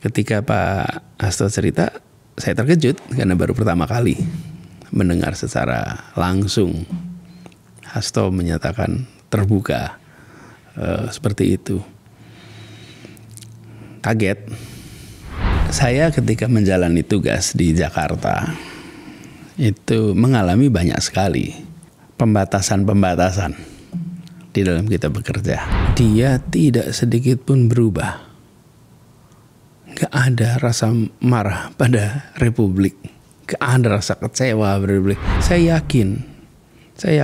Ketika Pak Hasto cerita, saya terkejut karena baru pertama kali mendengar secara langsung Hasto menyatakan terbuka seperti itu. Kaget. Saya ketika menjalani tugas di Jakarta itu mengalami banyak sekali pembatasan-pembatasan di dalam kita bekerja. Dia tidak sedikit pun berubah. Gak ada rasa marah pada Republik. Gak ada rasa kecewa pada Republik. Saya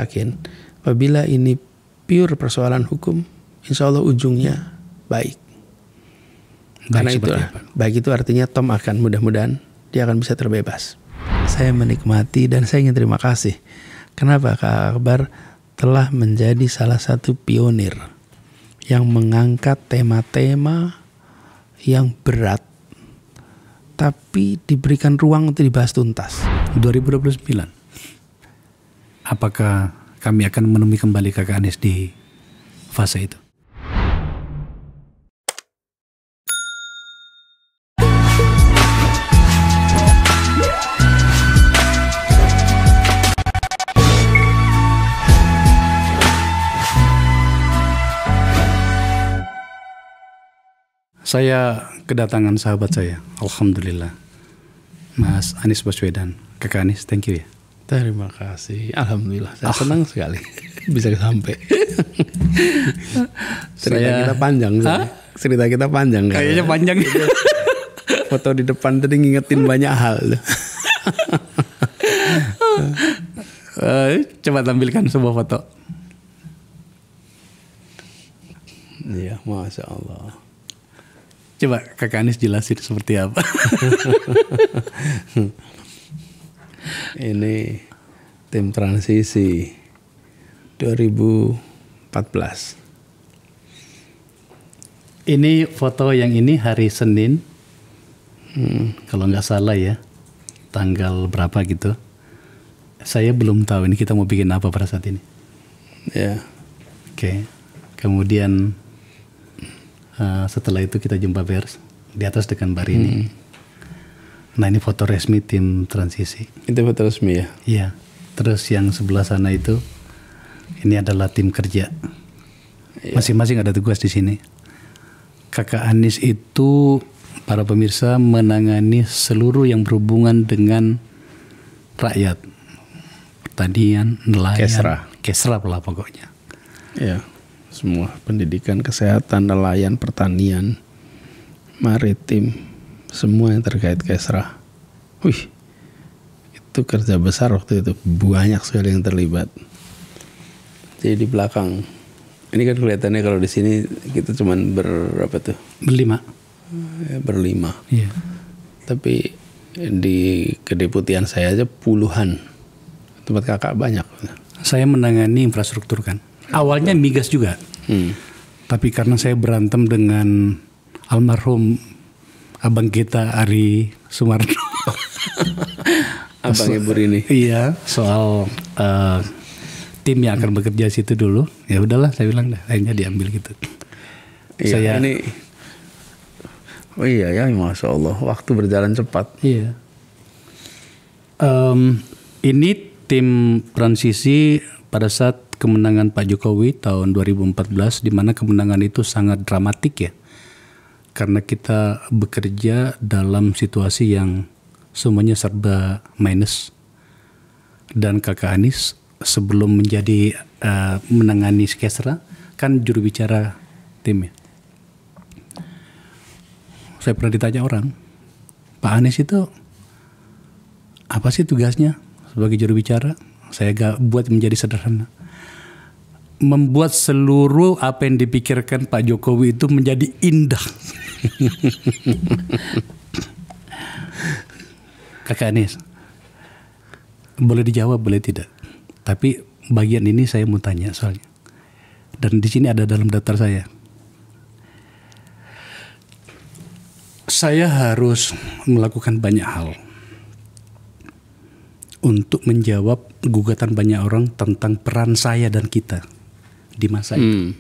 yakin apabila ini pure persoalan hukum, insya Allah ujungnya baik. Karena baik itu artinya Tom akan mudah-mudahan dia akan bisa terbebas. Saya menikmati dan saya ingin terima kasih. Kenapa Kak Akbar telah menjadi salah satu pionir yang mengangkat tema-tema yang berat tapi diberikan ruang untuk dibahas tuntas. 2029 apakah kami akan menemui kembali Kakak Anies di fase itu? Saya kedatangan sahabat saya, alhamdulillah, Mas Anies Baswedan. Kakak Anies, thank you ya. Terima kasih, alhamdulillah. Saya senang sekali bisa sampai. Cerita kita panjang, cerita kita panjang. Kayaknya panjang. Foto di depan tadi ngingetin banyak hal. Coba tampilkan sebuah foto. Iya, masya Allah. Coba Kakak Anies jelasin seperti apa. Ini tim transisi 2014. Ini foto yang ini hari Senin, kalau nggak salah ya, tanggal berapa gitu. Saya belum tahu ini kita mau bikin apa pada saat ini. Ya. Oke. Kemudian setelah itu kita jumpa pers di atas dengan Mbak Rini. Nah ini foto resmi tim transisi. Itu foto resmi ya? Iya. Terus yang sebelah sana itu, ini adalah tim kerja. Masing-masing ada tugas di sini. Kakak Anies itu, para pemirsa, menangani seluruh yang berhubungan dengan rakyat. Pertanian, nelayan. Kesra lah pokoknya. Iya. Semua pendidikan, kesehatan, nelayan, pertanian, maritim, semua yang terkait Kesra. Wih, itu kerja besar waktu itu, banyak sekali yang terlibat. Jadi di belakang, ini kan kelihatannya kalau di sini kita cuman berapa tuh? Berlima. Berlima. Iya. Tapi di kedeputian saya aja puluhan. Tempat kakak banyak. Saya menangani infrastruktur kan. Awalnya migas juga, tapi karena saya berantem dengan almarhum abang kita Ari Sumarno, abang Ibu Rini. Iya, soal tim yang akan bekerja situ dulu. Ya udahlah, saya bilang dah, akhirnya diambil gitu. Iya, saya ini, oh iya ya, masya Allah, waktu berjalan cepat. Iya. Ini tim transisi pada saat kemenangan Pak Jokowi tahun 2014, di mana kemenangan itu sangat dramatik ya, karena kita bekerja dalam situasi yang semuanya serba minus. Dan Kakak Anies sebelum menjadi menangani Kesra kan juru bicara tim ya. Saya pernah ditanya orang, Pak Anies itu apa sih tugasnya sebagai juru bicara? Saya gak buat menjadi sederhana. Membuat seluruh apa yang dipikirkan Pak Jokowi itu menjadi indah. Kakak Anies, boleh dijawab, boleh tidak. Tapi bagian ini saya mau tanya soalnya. Dan di sini ada dalam daftar saya. Saya harus melakukan banyak hal untuk menjawab gugatan banyak orang tentang peran saya dan kita di masa itu.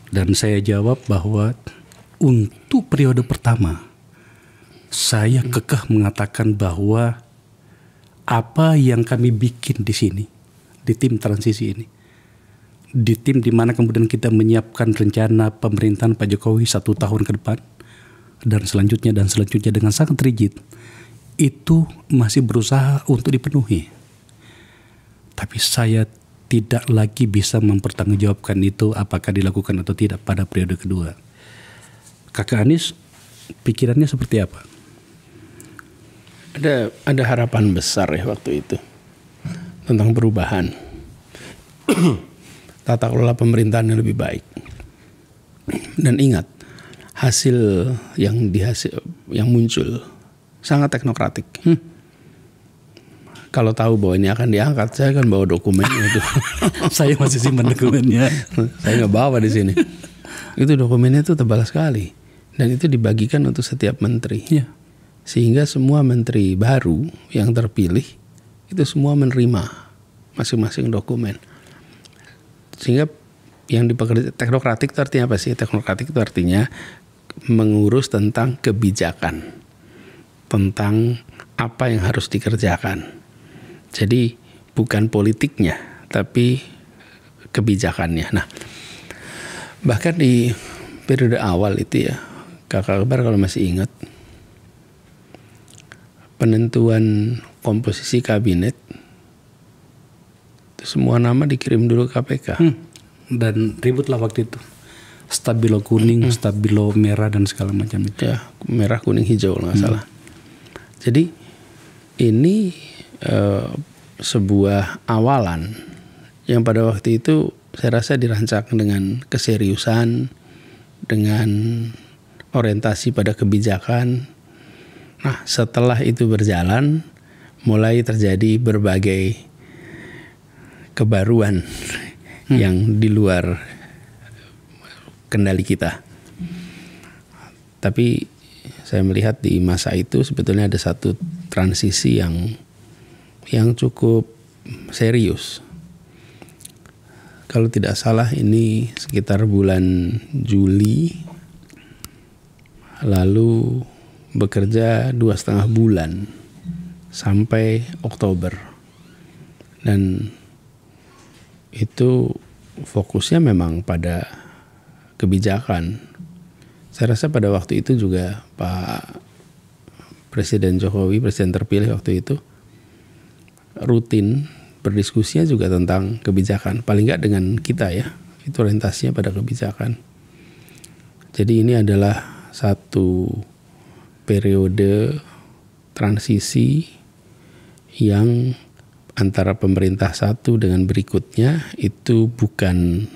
Dan saya jawab bahwa untuk periode pertama, saya kekeh mengatakan bahwa apa yang kami bikin di sini, di tim transisi ini, di tim di mana kemudian kita menyiapkan rencana pemerintahan Pak Jokowi 1 tahun ke depan, dan selanjutnya dengan sangat rigid, itu masih berusaha untuk dipenuhi. Tapi saya tidak lagi bisa mempertanggungjawabkan itu apakah dilakukan atau tidak pada periode kedua. Kakak Anies, pikirannya seperti apa? Ada harapan besar ya waktu itu tentang perubahan tata kelola pemerintahan yang lebih baik. Dan ingat, hasil yang muncul sangat teknokratik. Kalau tahu bahwa ini akan diangkat, saya akan bawa dokumennya itu. Saya masih simpan dokumennya. Saya nggak bawa di sini. Itu dokumennya itu tebal sekali, dan itu dibagikan untuk setiap menteri. Ya. Sehingga semua menteri baru yang terpilih itu semua menerima masing-masing dokumen. Sehingga yang dipekerja teknokratik itu artinya apa sih? Teknokratik itu artinya mengurus tentang kebijakan, tentang apa yang harus dikerjakan. Jadi bukan politiknya, tapi kebijakannya. Nah, bahkan di periode awal itu ya, Kakak Akbar kalau masih ingat, penentuan komposisi kabinet, semua nama dikirim dulu ke KPK. Dan ributlah waktu itu. Stabilo kuning, stabilo merah dan segala macam itu. Ya, merah, kuning, hijau kalau nggak salah. Jadi ini sebuah awalan yang pada waktu itu saya rasa dirancang dengan keseriusan, dengan orientasi pada kebijakan. Nah, setelah itu berjalan, mulai terjadi berbagai kebaruan yang di luar kendali kita. Tapi saya melihat di masa itu sebetulnya ada satu transisi yang cukup serius. Kalau tidak salah ini sekitar bulan Juli, lalu bekerja 2,5 bulan sampai Oktober, dan itu fokusnya memang pada kebijakan. Saya rasa pada waktu itu juga Pak Presiden Jokowi, presiden terpilih waktu itu, rutin berdiskusinya juga tentang kebijakan. Paling nggak dengan kita ya, itu orientasinya pada kebijakan. Jadi ini adalah satu periode transisi yang antara pemerintah satu dengan berikutnya itu bukan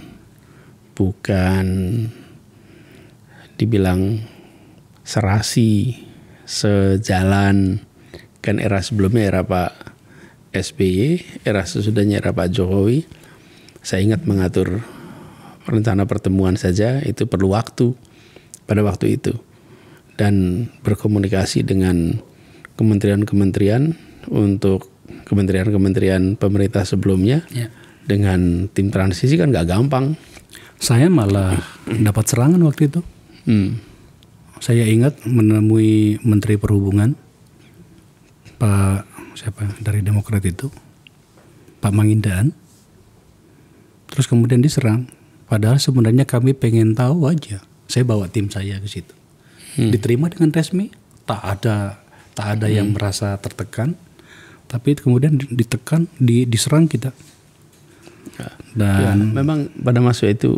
dibilang serasi, sejalan. Kan era sebelumnya era Pak SBY, era sesudahnya era Pak Jokowi. Saya ingat mengatur rencana pertemuan saja itu perlu waktu pada waktu itu. Dan berkomunikasi dengan kementerian-kementerian untuk kementerian-kementerian pemerintah sebelumnya dengan tim transisi kan gak gampang. Saya malah dapat serangan waktu itu. Saya ingat menemui Menteri Perhubungan, Pak siapa dari Demokrat itu, Pak Mangindaan. Terus kemudian diserang. Padahal sebenarnya kami pengen tahu aja. Saya bawa tim saya ke situ. Diterima dengan resmi, tak ada yang merasa tertekan, tapi kemudian ditekan, diserang kita. Dan ya, memang pada masa itu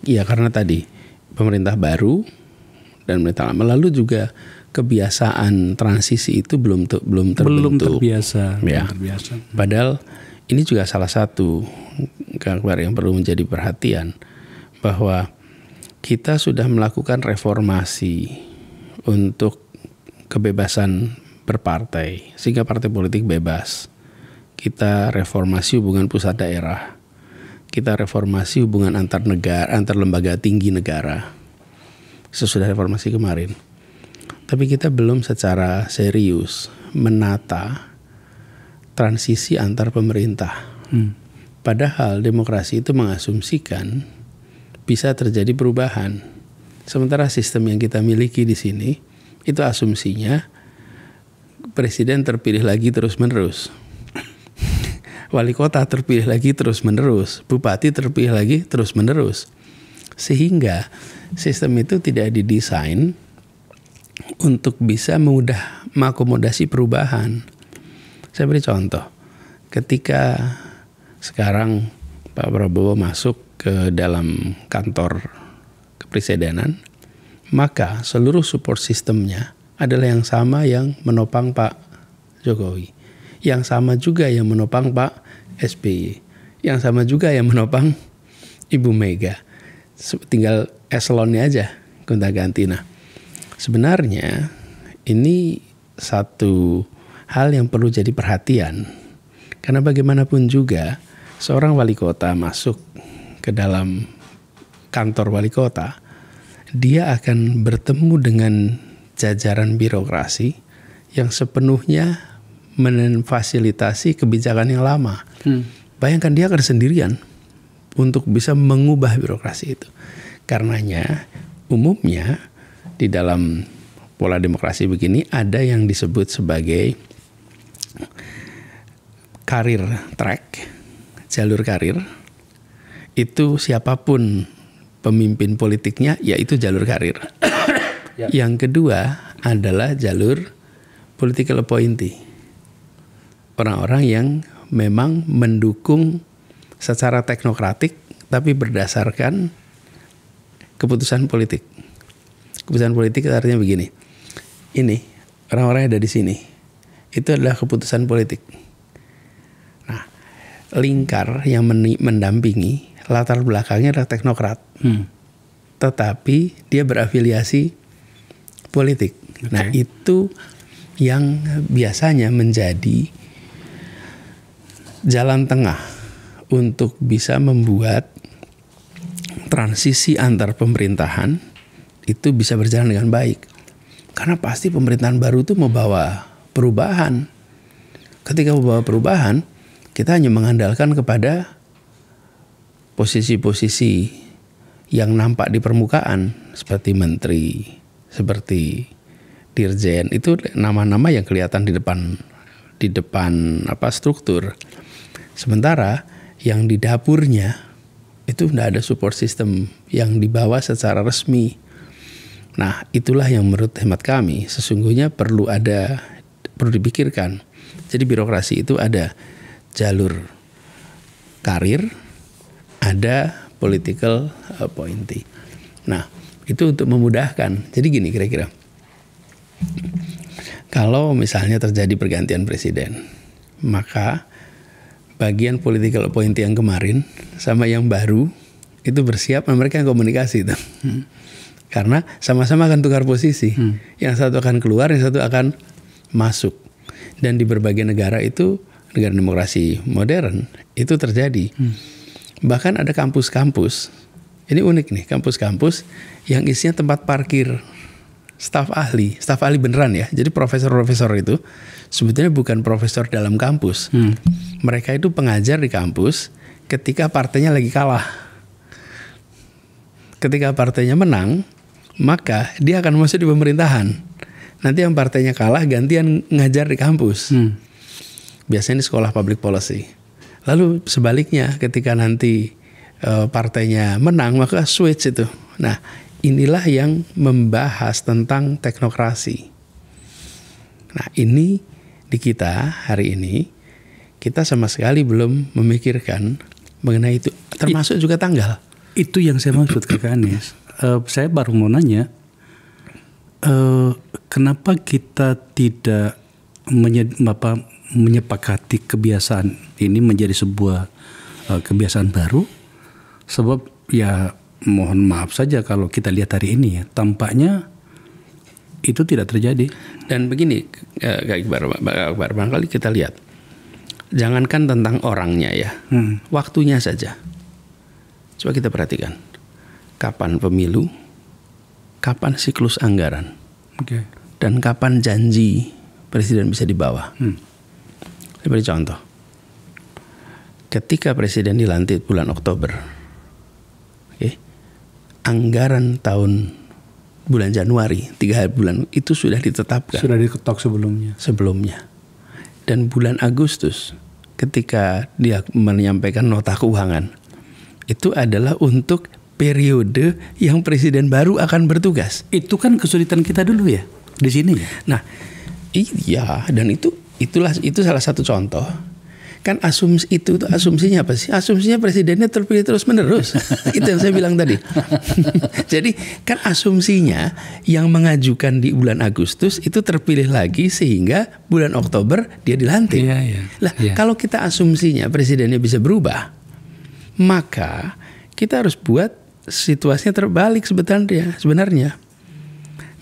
ya karena tadi pemerintah baru dan pemerintah lama, lalu juga kebiasaan transisi itu belum terbentuk. Belum terbiasa. Padahal ini juga salah satu kabar yang perlu menjadi perhatian, bahwa kita sudah melakukan reformasi untuk kebebasan berpartai sehingga partai politik bebas. Kita reformasi hubungan pusat daerah. Kita reformasi hubungan antar negara, antar lembaga tinggi negara. Sesudah reformasi kemarin. Tapi kita belum secara serius menata transisi antar pemerintah. Padahal demokrasi itu mengasumsikan bisa terjadi perubahan. Sementara sistem yang kita miliki di sini itu asumsinya presiden terpilih lagi terus-menerus. Wali kota terpilih lagi terus-menerus, bupati terpilih lagi terus-menerus. Sehingga sistem itu tidak didesain untuk bisa mudah mengakomodasi perubahan. Saya beri contoh. Ketika sekarang Pak Prabowo masuk ke dalam kantor kepresidenan, maka seluruh support sistemnya adalah yang sama yang menopang Pak Jokowi. Yang sama juga yang menopang Pak SBY. Yang sama juga yang menopang Ibu Mega. Tinggal eselonnya aja gonta-ganti. Nah, sebenarnya ini satu hal yang perlu jadi perhatian. Karena bagaimanapun juga seorang wali kota masuk ke dalam kantor wali kota, dia akan bertemu dengan jajaran birokrasi yang sepenuhnya memfasilitasi kebijakan yang lama. Bayangkan dia akan sendirian untuk bisa mengubah birokrasi itu. Karenanya umumnya di dalam pola demokrasi begini ada yang disebut sebagai karir track, jalur karir. Itu siapapun pemimpin politiknya, yaitu jalur karir. Yang kedua adalah jalur political appointee. Orang-orang yang memang mendukung secara teknokratik tapi berdasarkan keputusan politik. Keputusan politik artinya begini. Ini orang-orang yang ada di sini. Itu adalah keputusan politik. Nah, lingkar yang mendampingi latar belakangnya adalah teknokrat. Tetapi dia berafiliasi politik. Okay. Nah, itu yang biasanya menjadi jalan tengah untuk bisa membuat transisi antar pemerintahan itu bisa berjalan dengan baik. Karena pasti pemerintahan baru itu membawa perubahan. Ketika membawa perubahan, kita hanya mengandalkan kepada posisi-posisi yang nampak di permukaan seperti menteri, seperti dirjen, itu nama-nama yang kelihatan di depan struktur. Sementara yang di dapurnya itu tidak ada support system yang dibawa secara resmi. Nah, itulah yang menurut hemat kami sesungguhnya perlu dipikirkan. Jadi birokrasi itu ada jalur karir, ada political appointee. Nah, itu untuk memudahkan. Jadi gini kira-kira. Kalau misalnya terjadi pergantian presiden, maka bagian political appointee yang kemarin sama yang baru itu bersiap, mereka yang komunikasi itu. Karena sama-sama akan tukar posisi. Yang satu akan keluar, yang satu akan masuk. Dan di berbagai negara itu, negara demokrasi modern, itu terjadi. Bahkan ada kampus-kampus, ini unik nih, kampus-kampus yang isinya tempat parkir staf ahli beneran ya. Jadi profesor-profesor itu sebetulnya bukan profesor dalam kampus. Mereka itu pengajar di kampus ketika partainya lagi kalah. Ketika partainya menang, maka dia akan masuk di pemerintahan. Nanti yang partainya kalah gantian ngajar di kampus. Biasanya di sekolah public policy. Lalu sebaliknya ketika nanti partainya menang, maka switch itu. Nah, inilah yang membahas tentang teknokrasi. Nah, ini di kita hari ini kita sama sekali belum memikirkan mengenai itu, termasuk juga tanggal. Itu yang saya maksud Kakak Anies. Saya baru mau nanya, kenapa kita tidak menyepakati kebiasaan ini menjadi sebuah kebiasaan baru? Sebab ya mohon maaf saja kalau kita lihat hari ini ya, tampaknya itu tidak terjadi. Dan begini, Kak Iqbal, barangkali kita lihat, jangankan tentang orangnya ya, waktunya saja. Coba kita perhatikan, kapan pemilu, kapan siklus anggaran, dan kapan janji presiden bisa dibawa. Saya beri contoh, ketika presiden dilantik bulan Oktober, anggaran tahun bulan Januari, 3 bulan itu sudah ditetapkan. Sudah diketok sebelumnya. Dan bulan Agustus ketika dia menyampaikan nota keuangan itu adalah untuk periode yang presiden baru akan bertugas. Itu kan kesulitan kita dulu ya di sini ya. Nah, iya, dan itu salah satu contoh. Kan asumsinya apa sih? Asumsinya presidennya terpilih terus menerus. Itu yang saya bilang tadi. Jadi kan asumsinya yang mengajukan di bulan Agustus itu terpilih lagi sehingga bulan Oktober dia dilantik. Lah, kalau kita asumsinya presidennya bisa berubah, maka kita harus buat situasinya terbalik sebenarnya.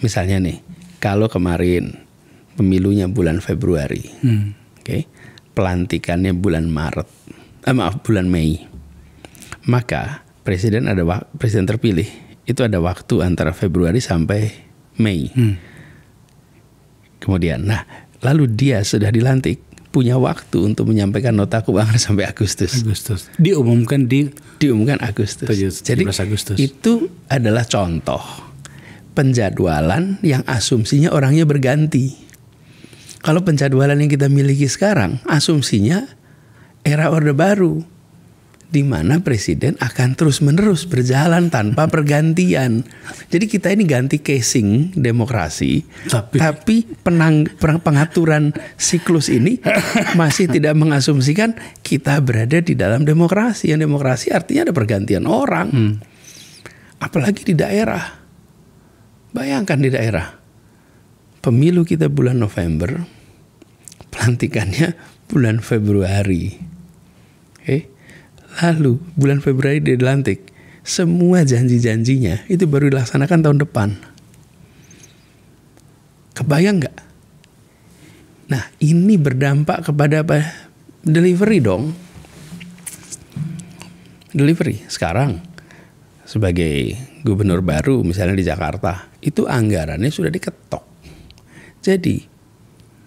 Misalnya nih, kalau kemarin pemilunya bulan Februari, oke. Pelantikannya bulan bulan Mei. Maka presiden terpilih itu ada waktu antara Februari sampai Mei. Kemudian, lalu dia sudah dilantik, punya waktu untuk menyampaikan nota keuangan sampai Agustus. Diumumkan Agustus. Jadi Agustus. Itu adalah contoh penjadwalan yang asumsinya orangnya berganti. Kalau penjadwalan yang kita miliki sekarang, asumsinya era Orde Baru, di mana presiden akan terus-menerus berjalan tanpa pergantian. Jadi kita ini ganti casing demokrasi, tapi pengaturan siklus ini masih tidak mengasumsikan kita berada di dalam demokrasi. Yang demokrasi artinya ada pergantian orang, apalagi di daerah. Bayangkan di daerah. Pemilu kita bulan November, pelantikannya bulan Februari. Lalu bulan Februari dia dilantik. Semua janji-janjinya itu baru dilaksanakan tahun depan. Kebayang nggak? Nah, ini berdampak kepada apa? Delivery dong. Delivery. Sekarang sebagai gubernur baru misalnya di Jakarta, itu anggarannya sudah diketok. Jadi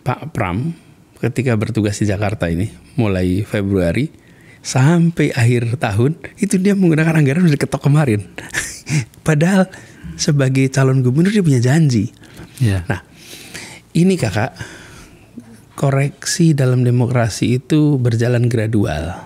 Pak Pram ketika bertugas di Jakarta ini mulai Februari sampai akhir tahun itu dia menggunakan anggaran sudah diketok kemarin. Padahal sebagai calon gubernur dia punya janji. Nah, ini kakak, koreksi dalam demokrasi itu berjalan gradual,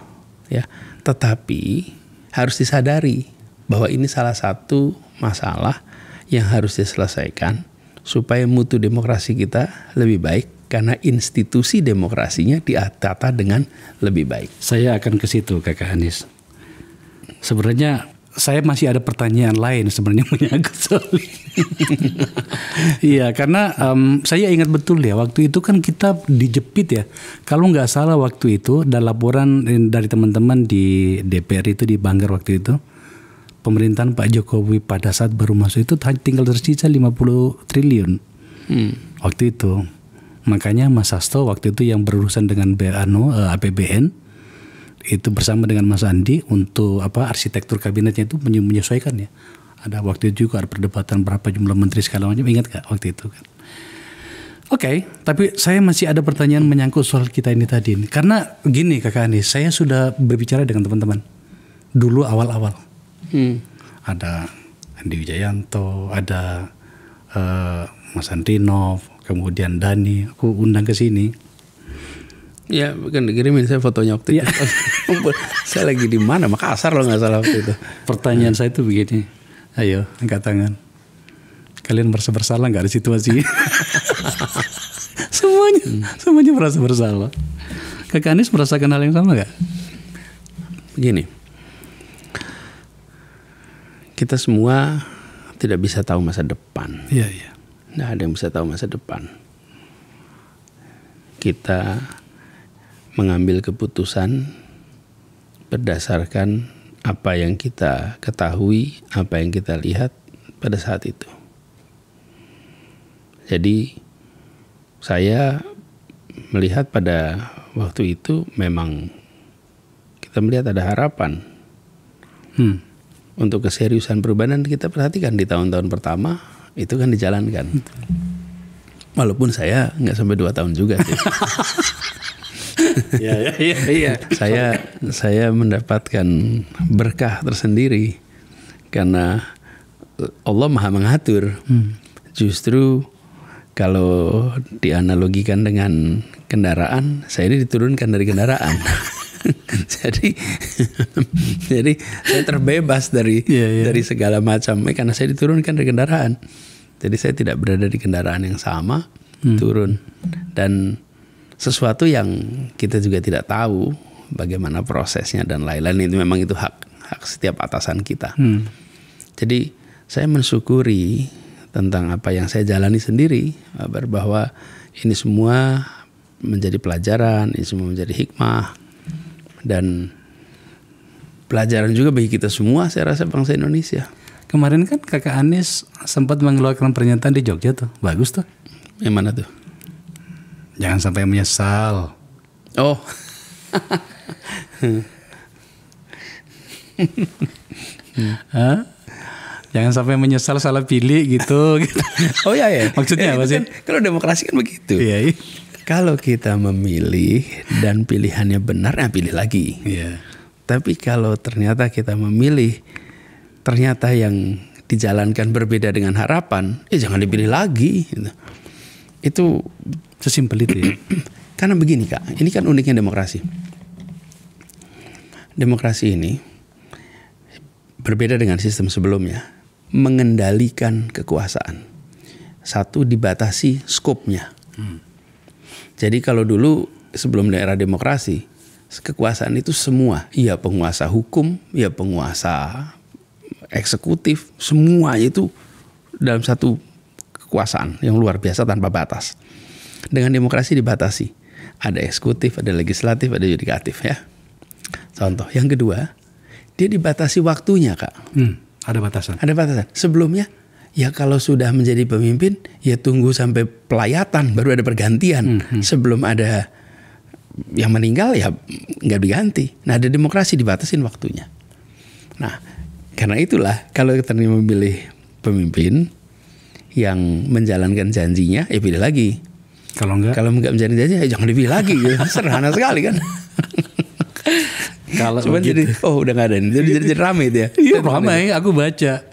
ya. Tetapi harus disadari bahwa ini salah satu masalah yang harus diselesaikan supaya mutu demokrasi kita lebih baik karena institusi demokrasinya ditata dengan lebih baik. Saya akan ke situ, Kakak Anies. Sebenarnya saya masih ada pertanyaan lain sebenarnya menyangkut soal ini. Iya, karena saya ingat betul ya waktu itu kan kita dijepit ya. Kalau nggak salah waktu itu dan laporan dari teman-teman di DPR itu di Banggar waktu itu, pemerintahan Pak Jokowi pada saat baru masuk itu tinggal tersisa 50 triliun waktu itu. Makanya Mas Hasto waktu itu yang berurusan dengan APBN itu bersama dengan Mas Andi untuk arsitektur kabinetnya itu menyesuaikan ya. Ada waktu itu juga ada perdebatan berapa jumlah menteri segala macam, ingat gak waktu itu kan? Oke, tapi saya masih ada pertanyaan menyangkut soal kita ini tadi. Karena gini Kakak Anies, saya sudah berbicara dengan teman-teman dulu awal-awal. Ada Andi Wijayanto, ada Mas Andrinov, kemudian Dani, aku undang ke sini. Ya, kan dikirimin saya fotonya waktu itu. Saya lagi di mana? Makassar loh nggak salah waktu itu. Pertanyaan saya itu begini, ayo angkat tangan. Kalian merasa bersalah nggak di situasi? Semuanya merasa bersalah. Kakak Anies merasakan hal yang sama nggak? Begini. Kita semua tidak bisa tahu masa depan. Iya. Nggak ada yang bisa tahu masa depan. Kita mengambil keputusan berdasarkan apa yang kita ketahui, apa yang kita lihat pada saat itu. Jadi saya melihat pada waktu itu memang kita melihat ada harapan. Untuk keseriusan perubahan kita perhatikan di tahun-tahun pertama itu kan dijalankan. Walaupun saya nggak sampai 2 tahun juga sih. Iya. Saya mendapatkan berkah tersendiri karena Allah maha mengatur. Justru kalau dianalogikan dengan kendaraan, saya ini diturunkan dari kendaraan. jadi saya terbebas dari segala macam karena saya diturunkan dari kendaraan. Jadi saya tidak berada di kendaraan yang sama, turun, dan sesuatu yang kita juga tidak tahu bagaimana prosesnya dan lain-lain, itu memang itu hak setiap atasan kita. Jadi saya mensyukuri tentang apa yang saya jalani sendiri, bahwa ini semua menjadi pelajaran, ini semua menjadi hikmah dan pelajaran juga bagi kita semua, saya rasa bangsa Indonesia. Kemarin kan Kakak Anies sempat mengeluarkan pernyataan di Jogja tuh, bagus tuh. Yang mana tuh? Jangan sampai menyesal. Oh. Jangan sampai menyesal salah pilih gitu. Oh ya. Maksudnya apa sih? Kan, kalau demokrasi kan begitu. Iya. Kalau kita memilih dan pilihannya benar, pilih lagi. Iya. Tapi kalau ternyata kita memilih, ternyata yang dijalankan berbeda dengan harapan, jangan dipilih lagi. Itu sesimpel itu ya. Karena begini Kak, ini kan uniknya demokrasi. Demokrasi ini berbeda dengan sistem sebelumnya, mengendalikan kekuasaan. Satu, dibatasi skopnya. Jadi kalau dulu sebelum era demokrasi, kekuasaan itu semua, ya penguasa hukum, ya penguasa eksekutif, semua itu dalam satu kekuasaan yang luar biasa tanpa batas. Dengan demokrasi dibatasi, ada eksekutif, ada legislatif, ada yudikatif ya. Contoh yang kedua, dia dibatasi waktunya Kak. Ada batasan. Ada batasan. Sebelumnya ya kalau sudah menjadi pemimpin ya tunggu sampai pelayatan baru ada pergantian. Sebelum ada yang meninggal ya nggak diganti. Nah, ada demokrasi dibatasin waktunya. Nah, karena itulah kalau kita memilih pemimpin yang menjalankan janjinya, pilih lagi. Kalau enggak menjalankan janjinya, jangan dipilih lagi. Sederhana sekali kan. Kalau cuman jadi udah nggak ada ini, jadi rame itu ya. Iya ramai, aku baca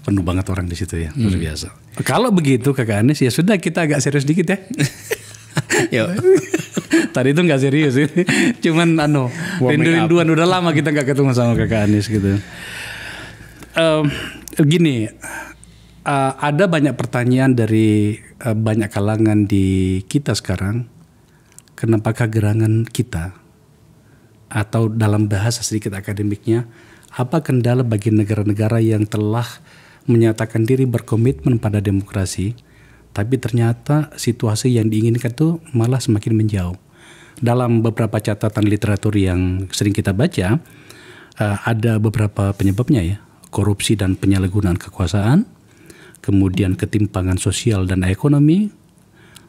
penuh banget orang di situ ya, luar biasa. Kalau begitu Kakak Anies ya sudah, kita agak serius dikit ya. Tadi itu nggak serius ini, cuman rindu-rinduan, udah lama kita nggak ketemu sama Kakak Anies gitu. Gini, ada banyak pertanyaan dari banyak kalangan di kita sekarang. Kenapakah gerangan kita, atau dalam bahasa sedikit akademiknya, apa kendala bagi negara-negara yang telah menyatakan diri berkomitmen pada demokrasi, tapi ternyata situasi yang diinginkan itu malah semakin menjauh. Dalam beberapa catatan literatur yang sering kita baca, ada beberapa penyebabnya ya, korupsi dan penyalahgunaan kekuasaan, kemudian ketimpangan sosial dan ekonomi,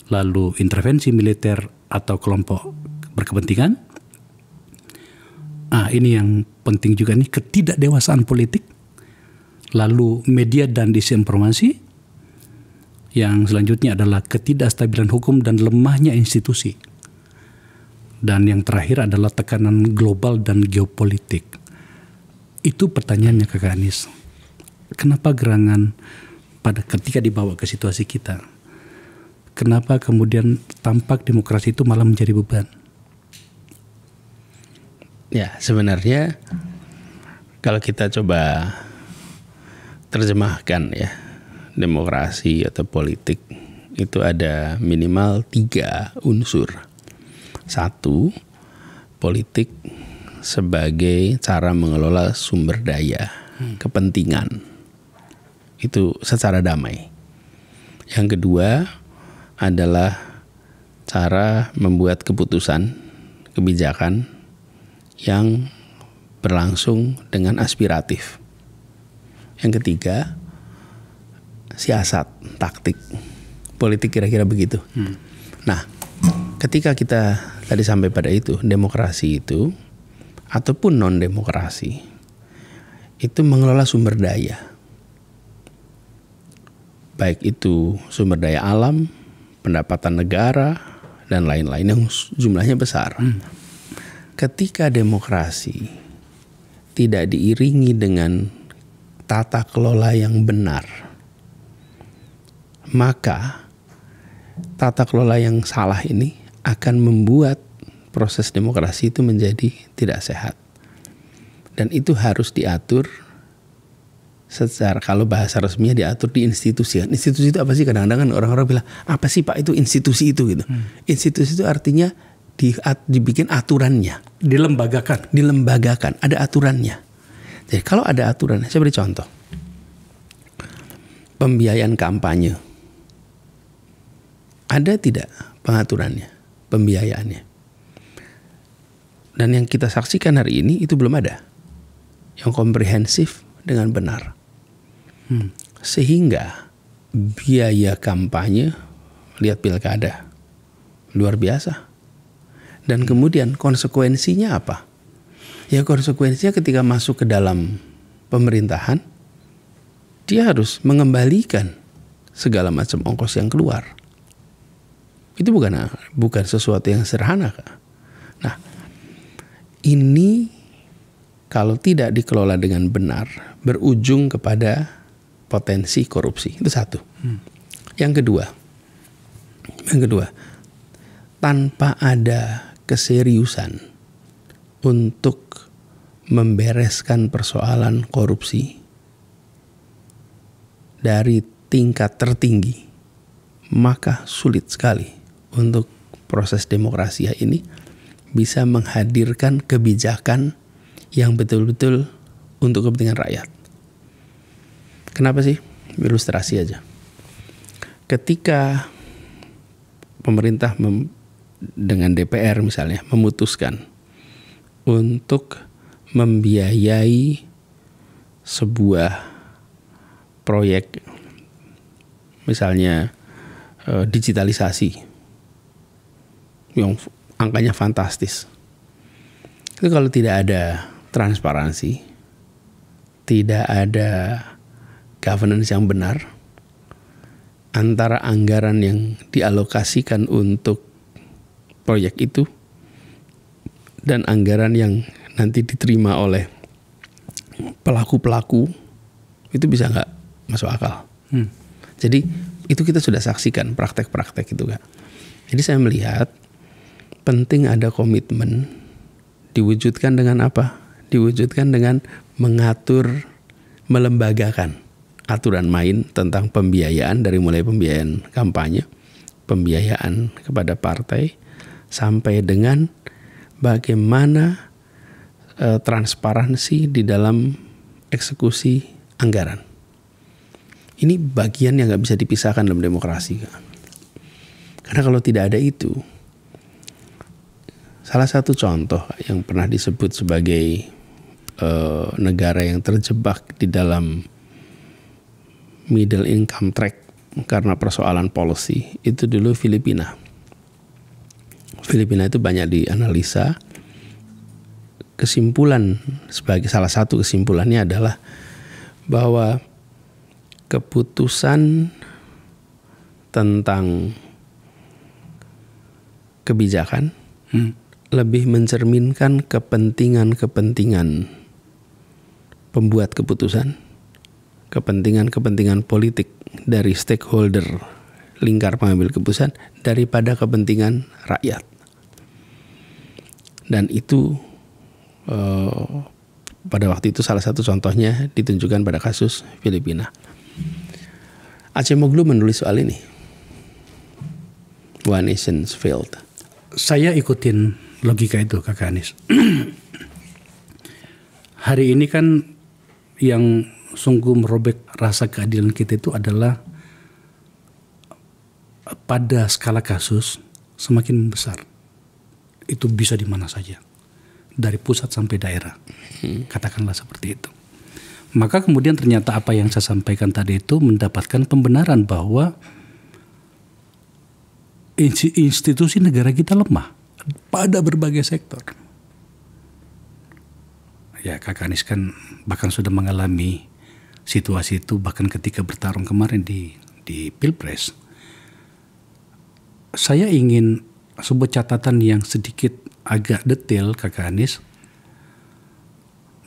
lalu intervensi militer atau kelompok berkepentingan. Ini yang penting juga nih, ketidakdewasaan politik, lalu media dan disinformasi. Yang selanjutnya adalah ketidakstabilan hukum dan lemahnya institusi. Dan yang terakhir adalah tekanan global dan geopolitik. Itu pertanyaannya Kakak Anies. Kenapa gerangan ketika dibawa ke situasi kita, kenapa kemudian tampak demokrasi itu malah menjadi beban? Ya, sebenarnya kalau kita coba terjemahkan ya, demokrasi atau politik itu ada minimal 3 unsur. 1, politik sebagai cara mengelola sumber daya, kepentingan. Itu secara damai. Yang kedua adalah cara membuat keputusan, kebijakan yang berlangsung dengan aspiratif. Yang ketiga, siasat, taktik, politik, kira-kira begitu. Nah, ketika kita tadi sampai pada itu, demokrasi itu ataupun non-demokrasi itu mengelola sumber daya. Baik itu sumber daya alam, pendapatan negara, dan lain-lain yang jumlahnya besar. Ketika demokrasi tidak diiringi dengan tata kelola yang benar, maka tata kelola yang salah ini akan membuat proses demokrasi itu menjadi tidak sehat. Dan itu harus diatur secara, kalau bahasa resminya diatur di institusi. Institusi itu apa sih? Kadang-kadang kan orang-orang bilang, apa sih Pak itu institusi itu gitu. Institusi itu artinya dibikin aturannya. Dilembagakan, ada aturannya. Jadi kalau ada aturannya, saya beri contoh. Pembiayaan kampanye. Ada tidak pengaturannya, pembiayaannya? Dan yang kita saksikan hari ini itu belum ada. Yang komprehensif dengan benar. Sehingga biaya kampanye, lihat pilkada, luar biasa. Dan kemudian konsekuensinya apa? Ya konsekuensinya ketika masuk ke dalam pemerintahan, dia harus mengembalikan segala macam ongkos yang keluar. Itu bukan sesuatu yang sederhana. Nah, ini kalau tidak dikelola dengan benar, berujung kepada potensi korupsi. Itu satu. Yang kedua, tanpa ada keseriusan untuk membereskan persoalan korupsi dari tingkat tertinggi, maka sulit sekali untuk proses demokrasi ini bisa menghadirkan kebijakan yang betul-betul untuk kepentingan rakyat. Kenapa sih? Ilustrasi aja. Ketika pemerintah dengan DPR misalnya memutuskan untuk membiayai sebuah proyek, misalnya digitalisasi yang angkanya fantastis. Itu kalau tidak ada transparansi, tidak ada governance yang benar antara anggaran yang dialokasikan untuk proyek itu dan anggaran yang nanti diterima oleh pelaku-pelaku, itu bisa nggak masuk akal. Jadi itu kita sudah saksikan praktek-praktek itu, Kak. Jadi saya melihat penting ada komitmen, diwujudkan dengan apa? Diwujudkan dengan mengatur, melembagakan aturan main tentang pembiayaan, dari mulai pembiayaan kampanye, pembiayaan kepada partai, sampai dengan bagaimana transparansi di dalam eksekusi anggaran. Ini bagian yang nggak bisa dipisahkan dalam demokrasi, Kak. Karena kalau tidak ada itu, salah satu contoh yang pernah disebut sebagai negara yang terjebak di dalam middle income track karena persoalan policy, itu dulu Filipina. Filipina itu banyak dianalisa. Kesimpulan, sebagai salah satu kesimpulannya adalah bahwa keputusan tentang kebijakan lebih mencerminkan kepentingan-kepentingan pembuat keputusan, kepentingan-kepentingan politik dari stakeholder lingkar pengambil keputusan daripada kepentingan rakyat. Dan itu pada waktu itu salah satu contohnya ditunjukkan pada kasus Filipina. Acemoglu menulis soal ini, One Nation's Failed. Saya ikutin logika itu, Kakak Anies. Hari ini kan yang sungguh merobek rasa keadilan kita itu adalah pada skala kasus semakin membesar. Itu bisa di mana saja, dari pusat sampai daerah, katakanlah seperti itu. Maka kemudian ternyata apa yang saya sampaikan tadi itu mendapatkan pembenaran bahwa institusi negara kita lemah pada berbagai sektor. Ya, Kakak Anies kan bahkan sudah mengalami situasi itu bahkan ketika bertarung kemarin di Pilpres. Saya ingin sebuah catatan yang sedikit agak detail, Kakak Anies.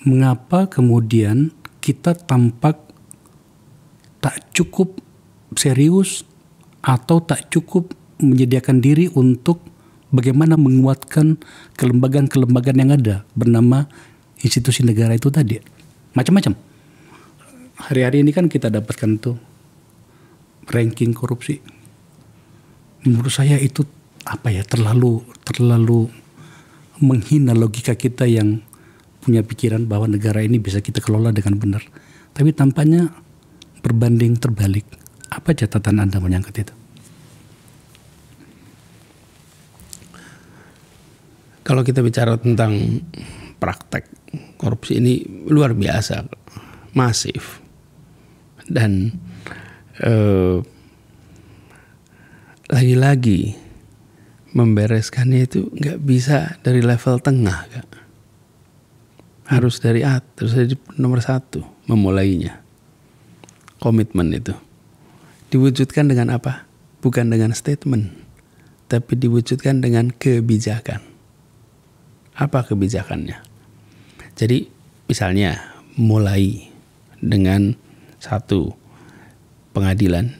Mengapa kemudian kita tampak tak cukup serius atau tak cukup menyediakan diri untuk bagaimana menguatkan kelembagaan-kelembagaan yang ada bernama institusi negara itu tadi. Macam-macam. Hari-hari ini kan kita dapatkan tuh ranking korupsi. Menurut saya itu terlalu menghina logika kita yang punya pikiran bahwa negara ini bisa kita kelola dengan benar. Tapi tampaknya berbanding terbalik. Apa catatan Anda menyangkut itu? Kalau kita bicara tentang praktek korupsi ini luar biasa, masif, dan lagi-lagi membereskannya itu nggak bisa dari level tengah, Kak. Harus dari atas, dari nomor 1 memulainya. Komitmen itu diwujudkan dengan apa? Bukan dengan statement, tapi diwujudkan dengan kebijakan. Apa kebijakannya? Jadi misalnya mulai dengan 1 pengadilan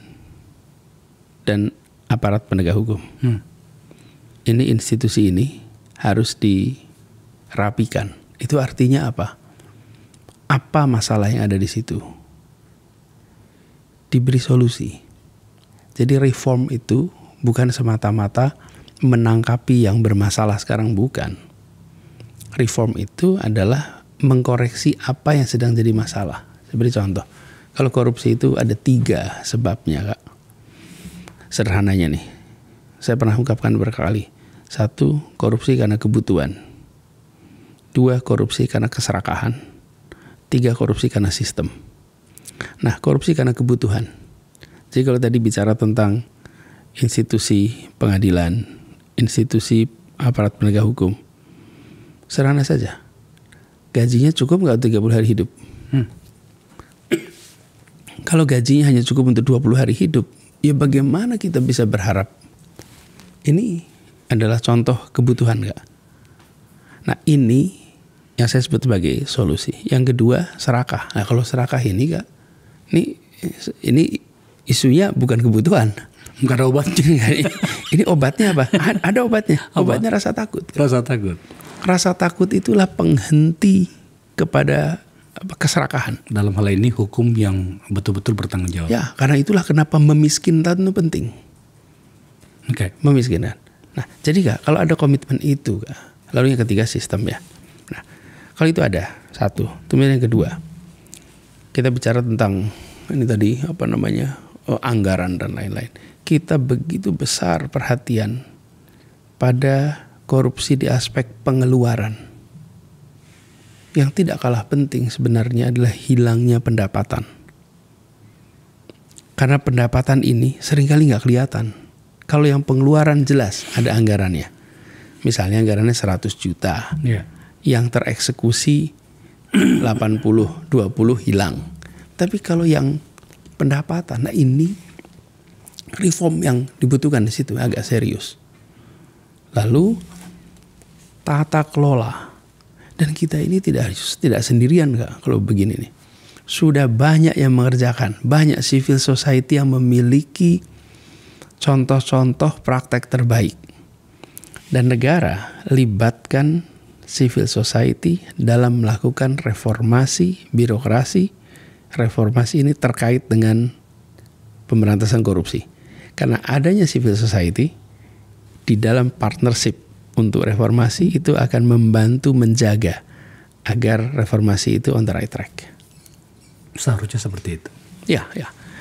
dan aparat penegak hukum. Ini institusi ini harus dirapikan. Itu artinya apa? Apa masalah yang ada di situ? Diberi solusi. Jadi reform itu bukan semata-mata menangkapi yang bermasalah sekarang, bukan. Reform itu adalah mengkoreksi apa yang sedang jadi masalah. Saya beri contoh. Kalau korupsi itu ada 3 sebabnya, Kak. Sederhananya nih, saya pernah ungkapkan berkali. 1, korupsi karena kebutuhan. 2, korupsi karena keserakahan. 3, korupsi karena sistem. Nah, korupsi karena kebutuhan. Jadi kalau tadi bicara tentang institusi pengadilan, institusi aparat penegak hukum, sederhana saja. Gajinya cukup nggak 30 hari hidup? Kalau gajinya hanya cukup untuk 20 hari hidup, ya bagaimana kita bisa berharap? Ini adalah contoh kebutuhan, Kak. Nah, ini yang saya sebut sebagai solusi. Yang kedua, serakah. Nah, kalau serakah ini, Kak, ini isunya bukan kebutuhan. Nggak ada obatnya. Ini obatnya apa? Ada obatnya. Obatnya rasa takut. Rasa takut. Rasa takut itulah penghenti kepada keserakahan. Dalam hal ini hukum yang betul-betul bertanggung jawab. Ya, karena itulah kenapa memiskinkan itu penting. Oke. Memiskinkan. Nah, jadi Kak, kalau ada komitmen itu, Kak, lalu yang ketiga sistem ya. Nah, kalau itu ada 1, kemudian yang kedua, kita bicara tentang ini tadi anggaran dan lain-lain. Kita begitu besar perhatian pada korupsi di aspek pengeluaran. Yang tidak kalah penting sebenarnya adalah hilangnya pendapatan. Karena pendapatan ini seringkali nggak kelihatan. Kalau yang pengeluaran jelas ada anggarannya. Misalnya anggarannya 100 juta. Yeah. Yang tereksekusi 80-20 hilang. Tapi kalau yang pendapatan, nah ini reform yang dibutuhkan di situ agak serius. Lalu tata kelola. Dan kita ini tidak sendirian, Kak, kalau begini nih. Sudah banyak yang mengerjakan, banyak civil society yang memiliki contoh-contoh praktek terbaik. Dan negara libatkan civil society dalam melakukan reformasi birokrasi. Reformasi ini terkait dengan pemberantasan korupsi. Karena adanya civil society di dalam partnership untuk reformasi itu akan membantu menjaga agar reformasi itu on the right track. Seharusnya seperti itu. Ya.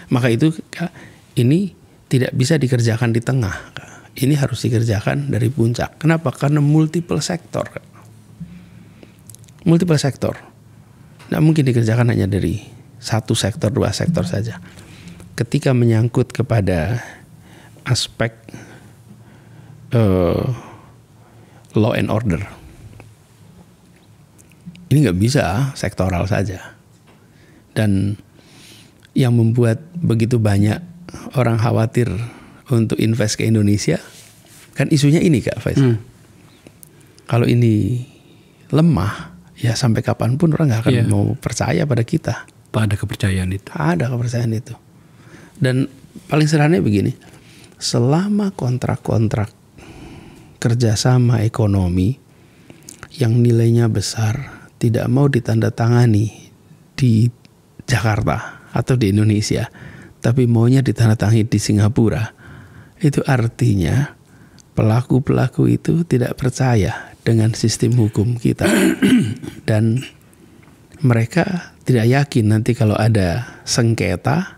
Maka itu, Kak, ini tidak bisa dikerjakan di tengah, Kak. Ini harus dikerjakan dari puncak. Kenapa? Karena multiple sektor, Kak. Multiple sektor. Nggak mungkin dikerjakan hanya dari 1 sektor, 2 sektor saja. Ketika menyangkut kepada aspek law and order, ini nggak bisa sektoral saja. Dan yang membuat begitu banyak orang khawatir untuk invest ke Indonesia kan isunya ini, Kak Faiz. Kalau ini lemah, ya sampai kapanpun orang nggak akan mau percaya pada kita. Apa ada kepercayaan itu? Ada kepercayaan itu. Dan paling sederhana begini, selama kontrak-kontrak kerjasama ekonomi yang nilainya besar tidak mau ditandatangani di Jakarta atau di Indonesia, tapi maunya ditandatangani di Singapura, itu artinya pelaku-pelaku itu tidak percaya dengan sistem hukum kita. Dan mereka tidak yakin nanti kalau ada sengketa,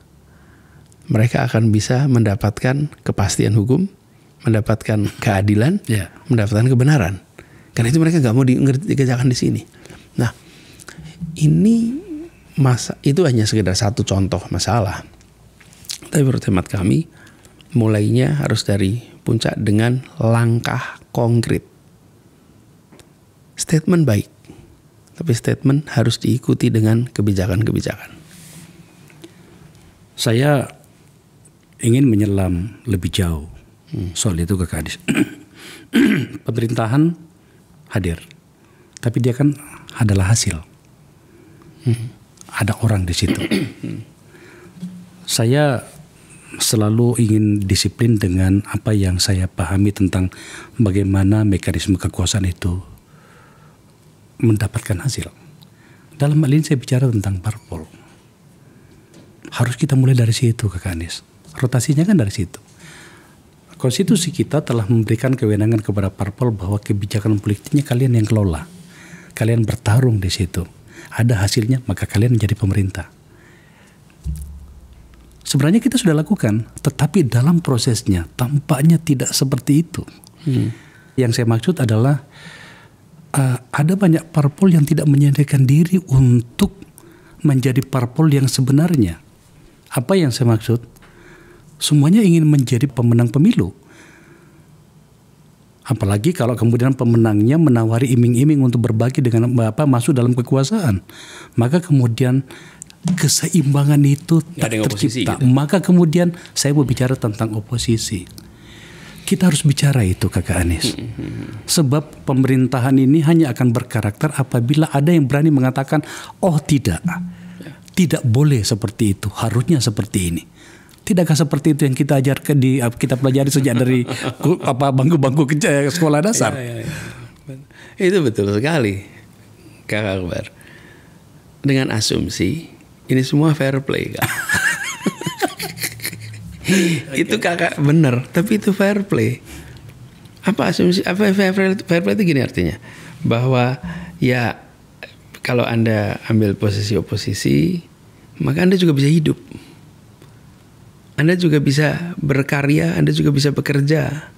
mereka akan bisa mendapatkan kepastian hukum, mendapatkan keadilan, mendapatkan kebenaran. Karena itu mereka nggak mau dikerjakan di sini. Nah, ini itu hanya sekedar satu contoh masalah. Tapi menurut hemat kami, mulainya harus dari puncak dengan langkah konkret. Statement baik, tapi statement harus diikuti dengan kebijakan-kebijakan. Saya ingin menyelam lebih jauh soal itu ke Kadis. Pemerintahan hadir, tapi dia kan adalah hasil. Ada orang di situ. Saya selalu ingin disiplin dengan apa yang saya pahami tentang bagaimana mekanisme kekuasaan itu mendapatkan hasil. Dalam hal ini saya bicara tentang parpol. Harus kita mulai dari situ, Kak Anies. Rotasinya kan dari situ. Konstitusi kita telah memberikan kewenangan kepada parpol bahwa kebijakan politiknya kalian yang kelola. Kalian bertarung di situ. Ada hasilnya, maka kalian menjadi pemerintah. Sebenarnya kita sudah lakukan, tetapi dalam prosesnya tampaknya tidak seperti itu. Yang saya maksud adalah ada banyak parpol yang tidak menyediakan diri untuk menjadi parpol yang sebenarnya. Apa yang saya maksud? Semuanya ingin menjadi pemenang pemilu. Apalagi kalau kemudian pemenangnya menawari iming-iming untuk berbagi dengan masuk dalam kekuasaan. Maka kemudian keseimbangan itu tak tercipta. Gitu. Maka kemudian saya mau bicara tentang oposisi. Kita harus bicara itu, Kakak Anies. Sebab pemerintahan ini hanya akan berkarakter apabila ada yang berani mengatakan, oh tidak. Tidak boleh seperti itu, harusnya seperti ini. Tidakkah seperti itu yang kita ajarkan kita pelajari sejak dari bangku-bangku sekolah dasar? Ya. Itu betul sekali, Kakak Akbar. Dengan asumsi ini semua fair play, Kak. Itu Kakak benar, tapi itu fair play. Apa asumsi? Apa fair play itu gini artinya, bahwa ya kalau Anda ambil posisi oposisi, maka Anda juga bisa hidup. Anda juga bisa berkarya, Anda juga bisa bekerja.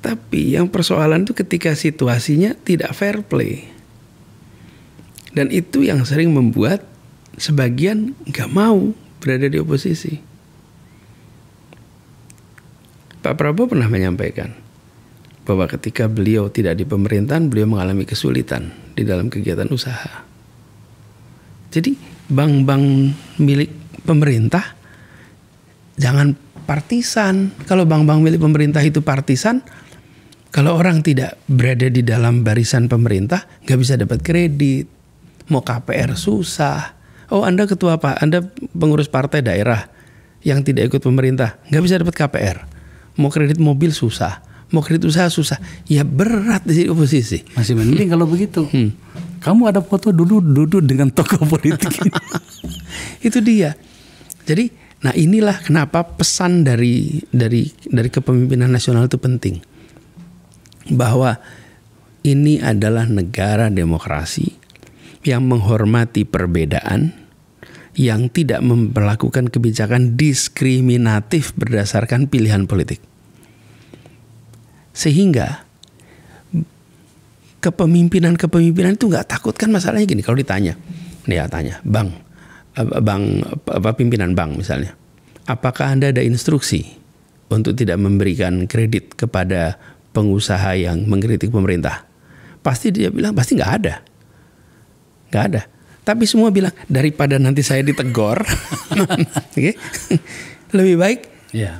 Tapi yang persoalan itu ketika situasinya tidak fair play. Dan itu yang sering membuat sebagian nggak mau berada di oposisi. Pak Prabowo pernah menyampaikan bahwa ketika beliau tidak di pemerintahan, beliau mengalami kesulitan di dalam kegiatan usaha. Jadi bank-bank milik pemerintah jangan partisan. Kalau bank-bank milik pemerintah itu partisan, kalau orang tidak berada di dalam barisan pemerintah, nggak bisa dapat kredit. Mau KPR susah. Oh, Anda ketua Anda pengurus partai daerah yang tidak ikut pemerintah, nggak bisa dapat KPR. Mau kredit mobil susah. Mau kredit usaha susah. Ya berat di oposisi. Masih mending kalau begitu. Kamu ada foto dulu duduk dengan tokoh politik. Itu dia. Jadi, nah inilah kenapa pesan dari kepemimpinan nasional itu penting. Bahwa ini adalah negara demokrasi yang menghormati perbedaan, yang tidak memperlakukan kebijakan diskriminatif berdasarkan pilihan politik. Sehingga kepemimpinan itu nggak takut. Kan masalahnya gini, kalau ditanya, nih ya tanya, pimpinan bank misalnya, apakah Anda ada instruksi untuk tidak memberikan kredit kepada pengusaha yang mengkritik pemerintah? Pasti dia bilang pasti nggak ada. Tapi semua bilang daripada nanti saya ditegor, okay? Lebih baik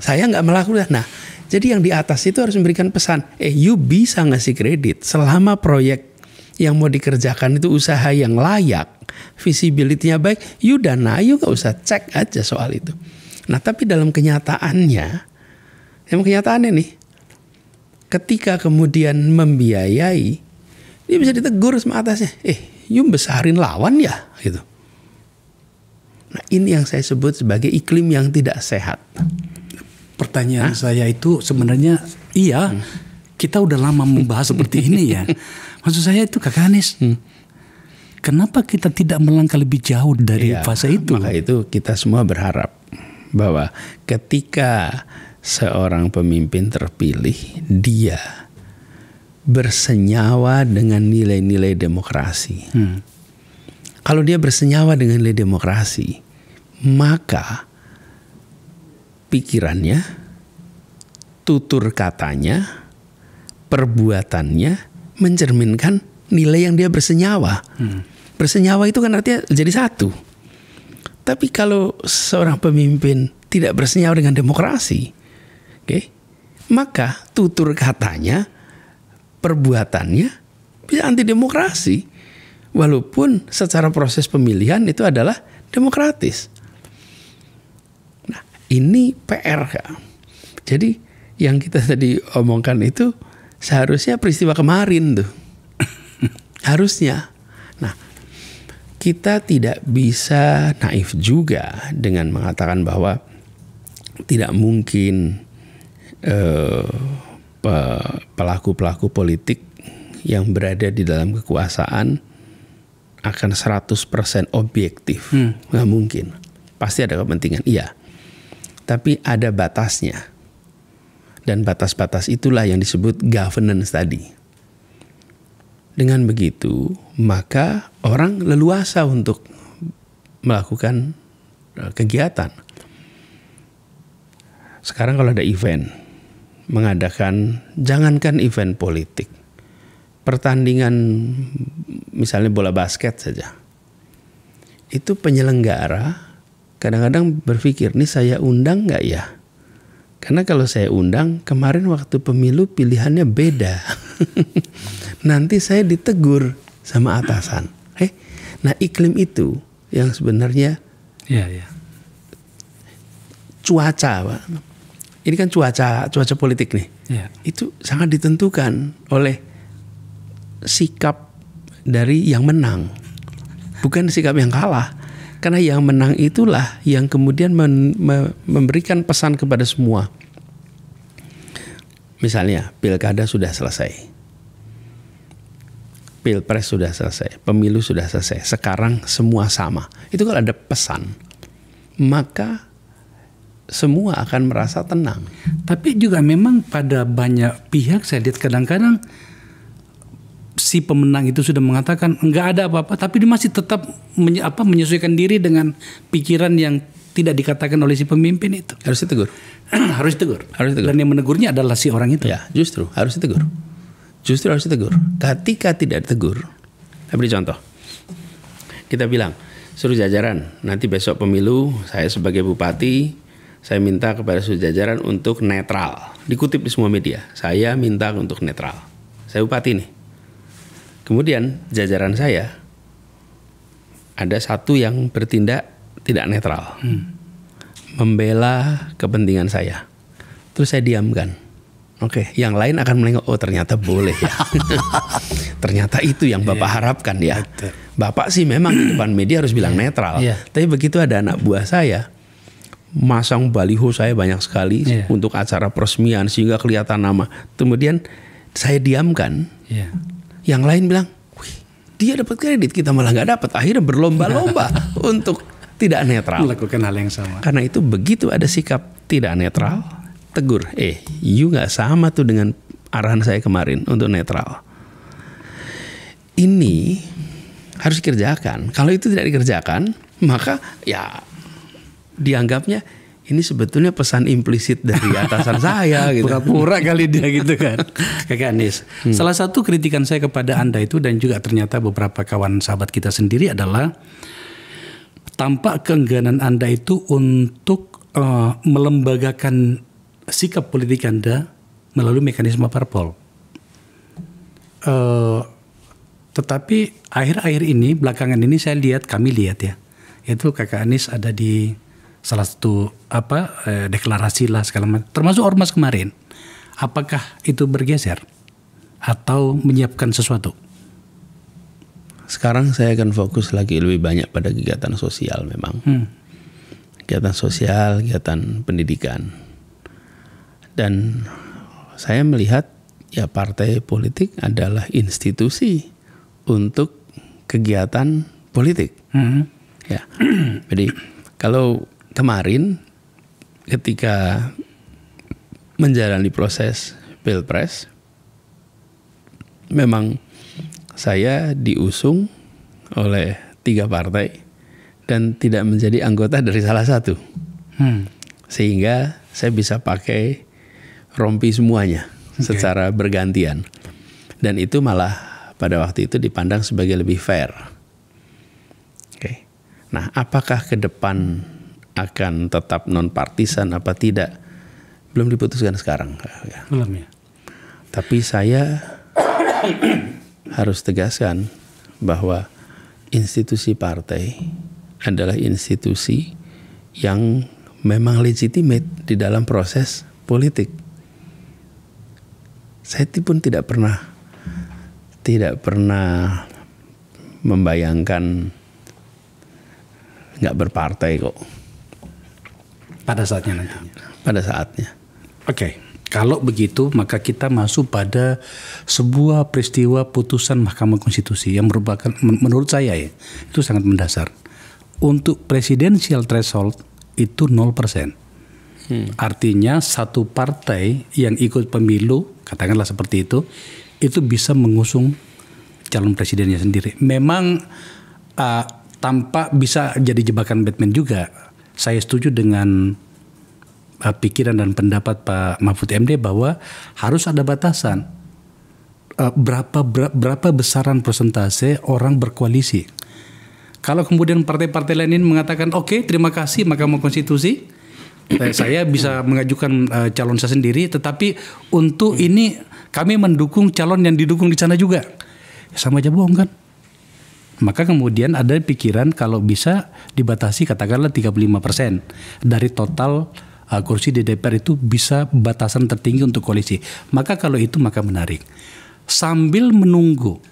saya nggak melakukan. Nah, jadi yang di atas itu harus memberikan pesan, you bisa ngasih kredit selama proyek yang mau dikerjakan itu usaha yang layak, visibility-nya baik, you dana, you gak usah cek aja soal itu. Nah tapi dalam kenyataannya nih, ketika kemudian membiayai, dia bisa ditegur sama atasnya, you besarin lawan ya gitu. Nah ini yang saya sebut sebagai iklim yang tidak sehat. Pertanyaan saya itu sebenarnya kita udah lama membahas seperti ini ya. Maksud saya itu Kakak Anies, kenapa kita tidak melangkah lebih jauh dari fase itu? Maka itu kita semua berharap bahwa ketika seorang pemimpin terpilih, dia bersenyawa dengan nilai-nilai demokrasi. Kalau dia bersenyawa dengan nilai demokrasi, maka pikirannya, tutur katanya, perbuatannya mencerminkan nilai yang dia bersenyawa. Bersenyawa itu kan artinya jadi satu. Tapi kalau seorang pemimpin tidak bersenyawa dengan demokrasi, maka tutur katanya, perbuatannya bisa anti demokrasi. Walaupun secara proses pemilihan itu adalah demokratis. Nah, ini PR, Kak. Jadi yang kita tadi omongkan itu seharusnya peristiwa kemarin tuh. Harusnya. Nah, kita tidak bisa naif juga dengan mengatakan bahwa tidak mungkin pelaku-pelaku politik yang berada di dalam kekuasaan akan 100% objektif. Nggak mungkin. Pasti ada kepentingan, iya. Tapi ada batasnya. Dan batas-batas itulah yang disebut governance tadi. Dengan begitu, maka orang leluasa untuk melakukan kegiatan. Sekarang kalau ada event, mengadakan, jangankan event politik, pertandingan misalnya bola basket saja, itu penyelenggara kadang-kadang berpikir, nih saya undang nggak ya? Karena kalau saya undang, kemarin waktu pemilu pilihannya beda. Nanti saya ditegur sama atasan. Nah iklim itu yang sebenarnya cuaca, Pak. Ini kan cuaca politik nih. Itu sangat ditentukan oleh sikap dari yang menang, bukan sikap yang kalah. Karena yang menang itulah yang kemudian memberikan pesan kepada semua. Misalnya pilkada sudah selesai, pilpres sudah selesai, pemilu sudah selesai, sekarang semua sama. Itu kalau ada pesan, maka semua akan merasa tenang. Tapi juga memang pada banyak pihak saya lihat kadang-kadang si pemenang itu sudah mengatakan enggak ada apa-apa, tapi dia masih tetap menyesuaikan diri dengan pikiran yang tidak dikatakan oleh si pemimpin itu. Harus ditegur. Harus ditegur. Dan yang menegurnya adalah si orang itu. Ya, justru harus ditegur. Justru harus ditegur. Ketika tidak ditegur, saya beri contoh. Kita bilang, suruh jajaran, nanti besok pemilu, saya sebagai bupati, saya minta kepada seluruh jajaran untuk netral. Dikutip di semua media, saya minta untuk netral. Saya bupati nih. Kemudian jajaran saya ada satu yang bertindak tidak netral, membela kepentingan saya. Terus saya diamkan. Oke, yang lain akan menengok, oh ternyata boleh ya. Ternyata itu yang Bapak harapkan ya. Bapak sih memang di depan media harus bilang netral. Tapi begitu ada anak buah saya, masang baliho saya banyak sekali untuk acara peresmian sehingga kelihatan nama. Kemudian saya diamkan. Yang lain bilang, wih, dia dapat kredit, kita malah nggak dapat. Akhirnya berlomba-lomba untuk tidak netral. Melakukan hal yang sama. Karena itu begitu ada sikap tidak netral, tegur. You nggak sama tuh dengan arahan saya kemarin untuk netral. Ini harus dikerjakan. Kalau itu tidak dikerjakan, maka ya dianggapnya ini sebetulnya pesan implisit dari atasan saya gitu. Pura-pura kali dia gitu kan. Kakak Anies. Salah satu kritikan saya kepada Anda itu dan juga ternyata beberapa kawan sahabat kita sendiri adalah tampak keengganan Anda itu untuk melembagakan sikap politik Anda melalui mekanisme parpol. Tetapi akhir-akhir ini, belakangan ini kami lihat ya, itu Kakak Anies ada di salah satu deklarasi lah segala macam, termasuk ormas kemarin. Apakah itu bergeser atau menyiapkan sesuatu? Sekarang saya akan fokus lagi lebih banyak pada kegiatan sosial memang. Kegiatan sosial, kegiatan pendidikan. Dan saya melihat ya partai politik adalah institusi untuk kegiatan politik. Ya. Jadi kalau kemarin ketika menjalani proses Pilpres, memang saya diusung oleh 3 partai dan tidak menjadi anggota dari salah satu. Sehingga saya bisa pakai rompi semuanya secara bergantian. Dan itu malah pada waktu itu dipandang sebagai lebih fair. Oke. Nah, apakah ke depan akan tetap non-partisan apa tidak? Belum diputuskan sekarang. Belum ya. Tapi saya harus tegaskan bahwa institusi partai adalah institusi yang memang legitimate di dalam proses politik. Saya pun tidak pernah membayangkan nggak berpartai kok. Pada saatnya nantinya. Pada saatnya. Oke, kalau begitu maka kita masuk pada sebuah peristiwa putusan Mahkamah Konstitusi yang merupakan menurut saya ya, itu sangat mendasar. Untuk presidensial threshold itu 0%. Artinya satu partai yang ikut pemilu, katakanlah seperti itu bisa mengusung calon presidennya sendiri. Memang tanpa bisa jadi jebakan Batman juga. Saya setuju dengan pikiran dan pendapat Pak Mahfud MD bahwa harus ada batasan berapa besaran persentase orang berkoalisi. Kalau kemudian partai-partai lain ini mengatakan oke, terima kasih Mahkamah Konstitusi, saya bisa mengajukan calon saya sendiri, tetapi untuk ini kami mendukung calon yang didukung di sana juga, sama aja bohong kan? Maka kemudian ada pikiran kalau bisa dibatasi katakanlah 35% dari total kursi di DPR itu bisa batasan tertinggi untuk koalisi. Maka kalau itu maka menarik. Sambil menunggu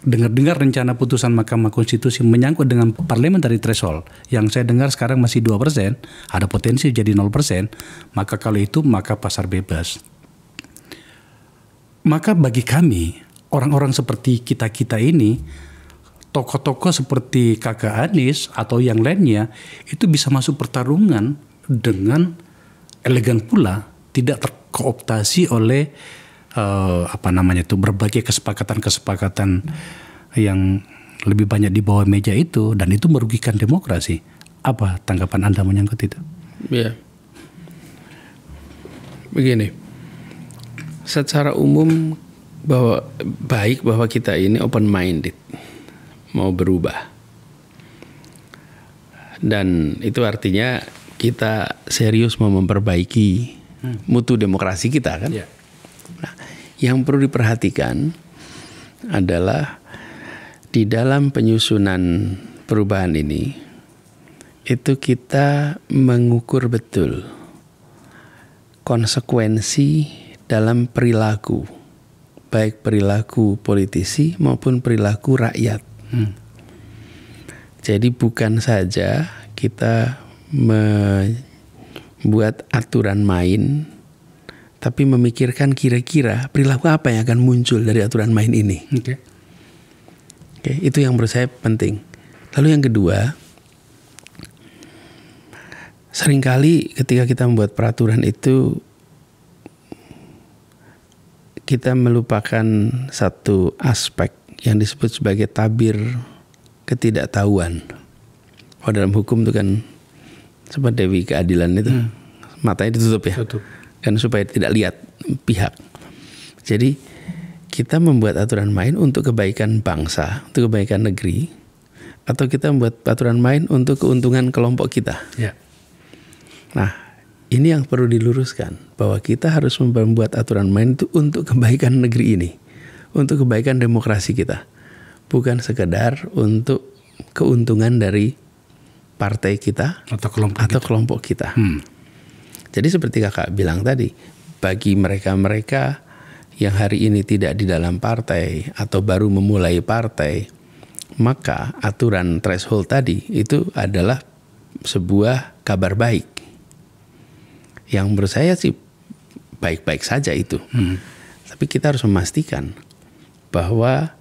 dengar-dengar rencana putusan Mahkamah Konstitusi menyangkut dengan parliamentary threshold yang saya dengar sekarang masih 2%, ada potensi jadi 0%, maka kalau itu maka pasar bebas. Maka bagi kami, orang-orang seperti kita-kita ini, tokoh-tokoh seperti Kakak Anies atau yang lainnya itu bisa masuk pertarungan dengan elegan pula, tidak terkooptasi oleh berbagai kesepakatan-kesepakatan yang lebih banyak di bawah meja itu, dan itu merugikan demokrasi. Apa tanggapan Anda menyangkut itu? Ya, begini, secara umum baik bahwa kita ini open minded, mau berubah, dan itu artinya kita serius mau memperbaiki mutu demokrasi kita kan. Yeah. Nah, yang perlu diperhatikan adalah di dalam penyusunan perubahan ini itu kita mengukur betul konsekuensi dalam perilaku, baik perilaku politisi maupun perilaku rakyat. Jadi bukan saja kita membuat aturan main, tapi memikirkan kira-kira perilaku apa yang akan muncul dari aturan main ini. Oke, itu yang menurut saya penting. Lalu yang kedua, seringkali ketika kita membuat peraturan itu kita melupakan satu aspek yang disebut sebagai tabir ketidaktahuan. Oh, dalam hukum itu kan seperti Dewi Keadilan itu matanya ditutup ya. Tutup. Kan supaya tidak lihat pihak. Jadi kita membuat aturan main untuk kebaikan bangsa, untuk kebaikan negeri, atau kita membuat aturan main untuk keuntungan kelompok kita. Ya. Nah, ini yang perlu diluruskan, bahwa kita harus membuat aturan main itu untuk kebaikan negeri ini, untuk kebaikan demokrasi kita, bukan sekedar untuk keuntungan dari partai kita atau kelompok kita. Jadi seperti kakak bilang tadi, bagi mereka-mereka yang hari ini tidak di dalam partai atau baru memulai partai, maka aturan threshold tadi itu adalah sebuah kabar baik. Yang menurut saya sih baik-baik saja itu. Tapi kita harus memastikan bahwa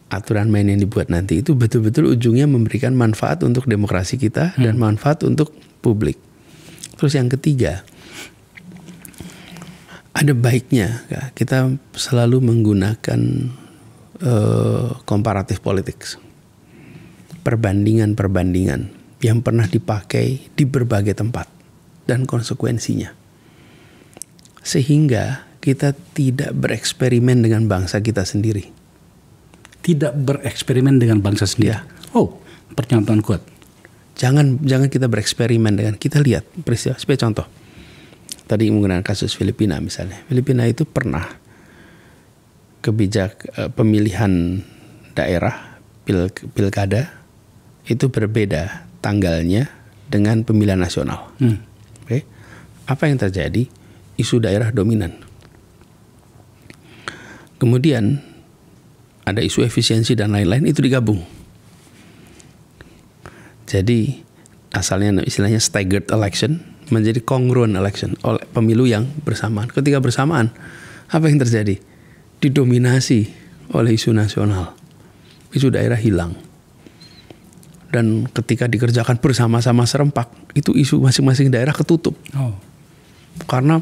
aturan main yang dibuat nanti itu betul-betul ujungnya memberikan manfaat untuk demokrasi kita dan manfaat untuk publik. Terus yang ketiga, ada baiknya kita selalu menggunakan comparative politics, perbandingan-perbandingan yang pernah dipakai di berbagai tempat dan konsekuensinya, sehingga kita tidak bereksperimen dengan bangsa kita sendiri. Tidak bereksperimen dengan bangsa sendiri. Ya. Oh, pernyataan kuat. Jangan kita bereksperimen dengan, kita lihat peristiwa. Sebagai contoh, tadi menggunakan kasus Filipina misalnya. Filipina itu pernah pemilihan daerah pilkada itu berbeda tanggalnya dengan pemilihan nasional. Oke. Apa yang terjadi? Isu daerah dominan. Kemudian ada isu efisiensi dan lain-lain, itu digabung. Jadi asalnya istilahnya staggered election menjadi congruent election, oleh pemilu yang bersamaan. Ketika bersamaan, apa yang terjadi? Didominasi oleh isu nasional. Isu daerah hilang. Dan ketika dikerjakan bersama-sama serempak, itu isu masing-masing daerah ketutup. Karena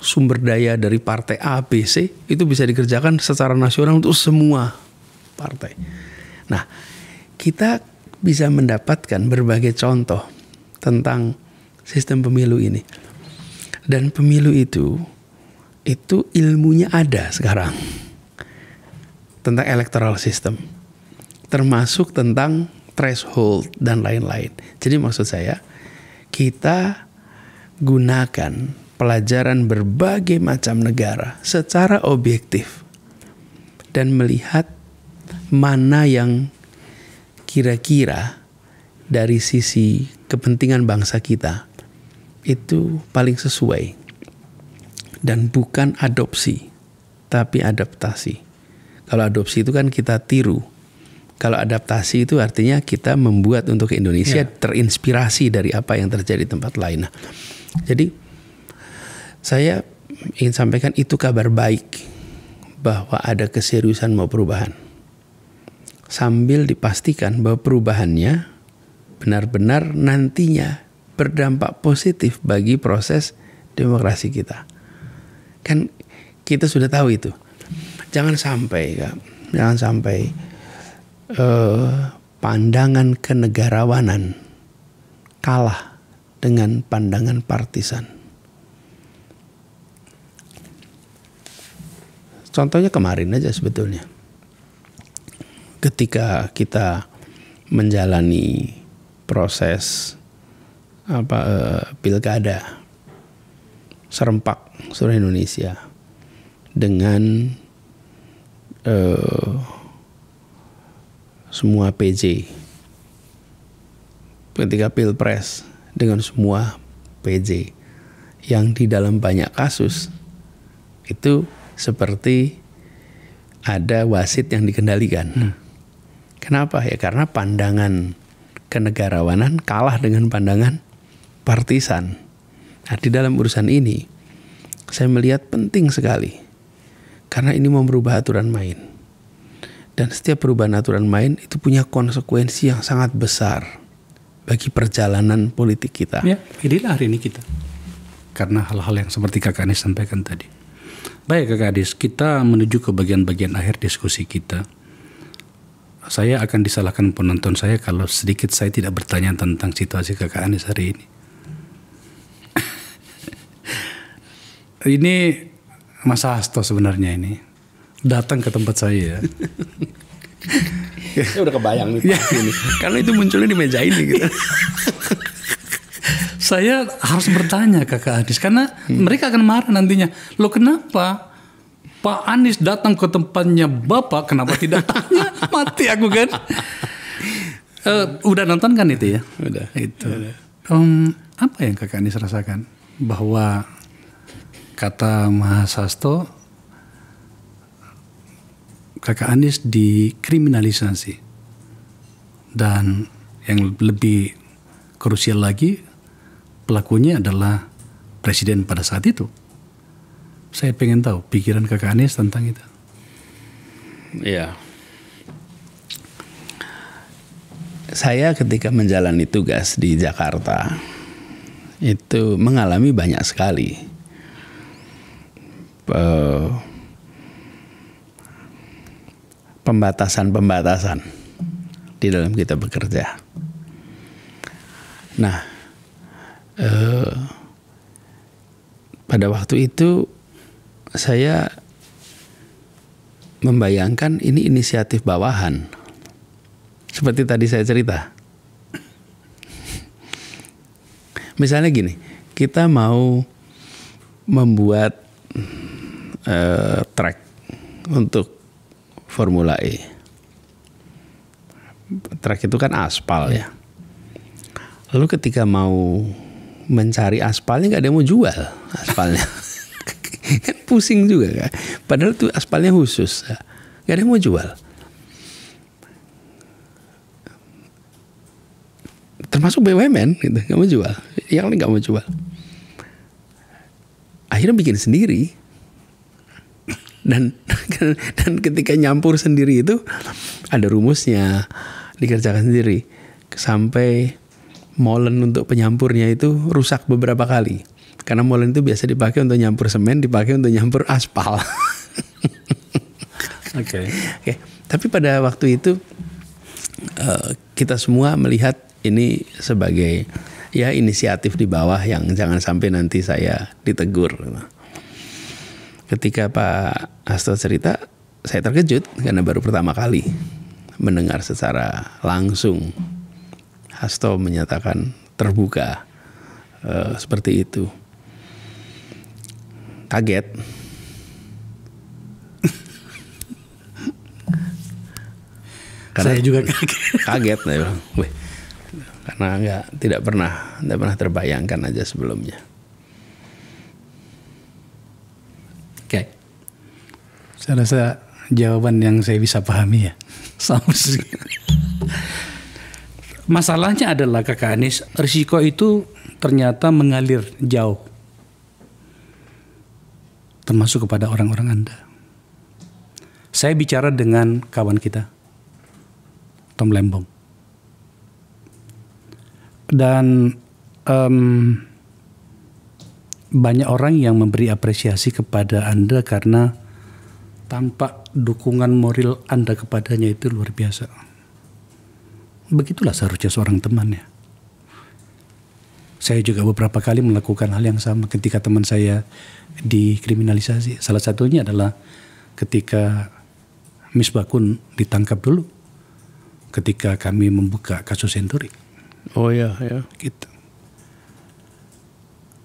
sumber daya dari partai A, B, C itu bisa dikerjakan secara nasional untuk semua partai. Nah, kita bisa mendapatkan berbagai contoh tentang sistem pemilu ini. Dan pemilu itu ilmunya ada sekarang. Tentang electoral system. Termasuk tentang threshold dan lain-lain. Jadi maksud saya, kita gunakan pelajaran berbagai macam negara secara objektif dan melihat mana yang kira-kira dari sisi kepentingan bangsa kita itu paling sesuai, dan bukan adopsi tapi adaptasi. Kalau adopsi itu kan kita tiru, kalau adaptasi itu artinya kita membuat untuk Indonesia, terinspirasi dari apa yang terjadi di tempat lain. Nah, jadi saya ingin sampaikan itu kabar baik bahwa ada keseriusan mau perubahan. Sambil dipastikan bahwa perubahannya benar-benar nantinya berdampak positif bagi proses demokrasi kita. Kan kita sudah tahu itu. Jangan sampai pandangan kenegarawanan kalah dengan pandangan partisan. Contohnya kemarin aja sebetulnya. Ketika kita menjalani proses pilkada serempak seluruh Indonesia dengan semua PJ. Ketika pilpres dengan semua PJ yang di dalam banyak kasus itu seperti ada wasit yang dikendalikan. Kenapa? Ya karena pandangan kenegarawanan kalah dengan pandangan partisan. Nah, di dalam urusan ini saya melihat penting sekali, karena ini mau merubah aturan main. Dan setiap perubahan aturan main itu punya konsekuensi yang sangat besar bagi perjalanan politik kita. Ya, inilah hari ini kita. Karena hal-hal yang seperti Kakak Anies sampaikan tadi. Baik Kakak Anies, kita menuju ke bagian-bagian akhir diskusi kita. Saya akan disalahkan penonton saya kalau sedikit saya tidak bertanya tentang situasi Kakak Anies hari ini. Ini Mas Hasto sebenarnya ini datang ke tempat saya. Ya udah kebayang nih pasti ini. Karena itu munculnya di meja ini gitu. Saya harus bertanya Kakak Anies karena mereka akan marah nantinya. Loh kenapa Pak Anies datang ke tempatnya Bapak, kenapa tidak tanya? Mati aku kan. Udah nonton kan itu ya? Udah. Itu. Apa yang Kakak Anies rasakan? Bahwa kata Mas Hasto, Kakak Anies dikriminalisasi. Dan yang lebih krusial lagi, pelakunya adalah presiden pada saat itu. Saya pengen tahu pikiran Kakak Anies tentang itu. Ya. Saya ketika menjalani tugas di Jakarta itu mengalami banyak sekali pembatasan-pembatasan di dalam kita bekerja. Nah, pada waktu itu saya membayangkan ini inisiatif bawahan. Seperti tadi saya cerita. Misalnya gini, kita mau membuat track untuk Formula E. Track itu kan aspal ya. Lalu ketika mau mencari aspalnya, nggak ada yang mau jual aspalnya. Kan pusing juga kan. Padahal itu aspalnya khusus, nggak ada yang mau jual. Termasuk BUMN gitu, nggak mau jual. Yang lain nggak mau jual. Akhirnya bikin sendiri. Dan ketika nyampur sendiri itu ada rumusnya, dikerjakan sendiri. Sampai molen untuk penyampurnya itu rusak beberapa kali. Karena molen itu biasa dipakai untuk nyampur semen, dipakai untuk nyampur aspal. Oke. Tapi pada waktu itu kita semua melihat ini sebagai ya inisiatif di bawah yang jangan sampai nanti saya ditegur. Ketika Pak Hasto cerita, saya terkejut karena baru pertama kali mendengar secara langsung Hasto menyatakan terbuka seperti itu. Kaget. Saya juga kaget. Kaget, karena tidak pernah terbayangkan aja sebelumnya. Oke. Saya rasa jawaban yang saya bisa pahami ya. Masalahnya adalah Kakak Anies, risiko itu ternyata mengalir jauh. Termasuk kepada orang-orang Anda. Saya bicara dengan kawan kita, Tom Lembong. Dan banyak orang yang memberi apresiasi kepada Anda karena tampak dukungan moral Anda kepadanya itu luar biasa. Begitulah seharusnya seorang teman ya. Saya juga beberapa kali melakukan hal yang sama ketika teman saya dikriminalisasi. Salah satunya adalah ketika Misbakun ditangkap dulu. Ketika kami membuka kasus Senturi. Oh ya. Gitu.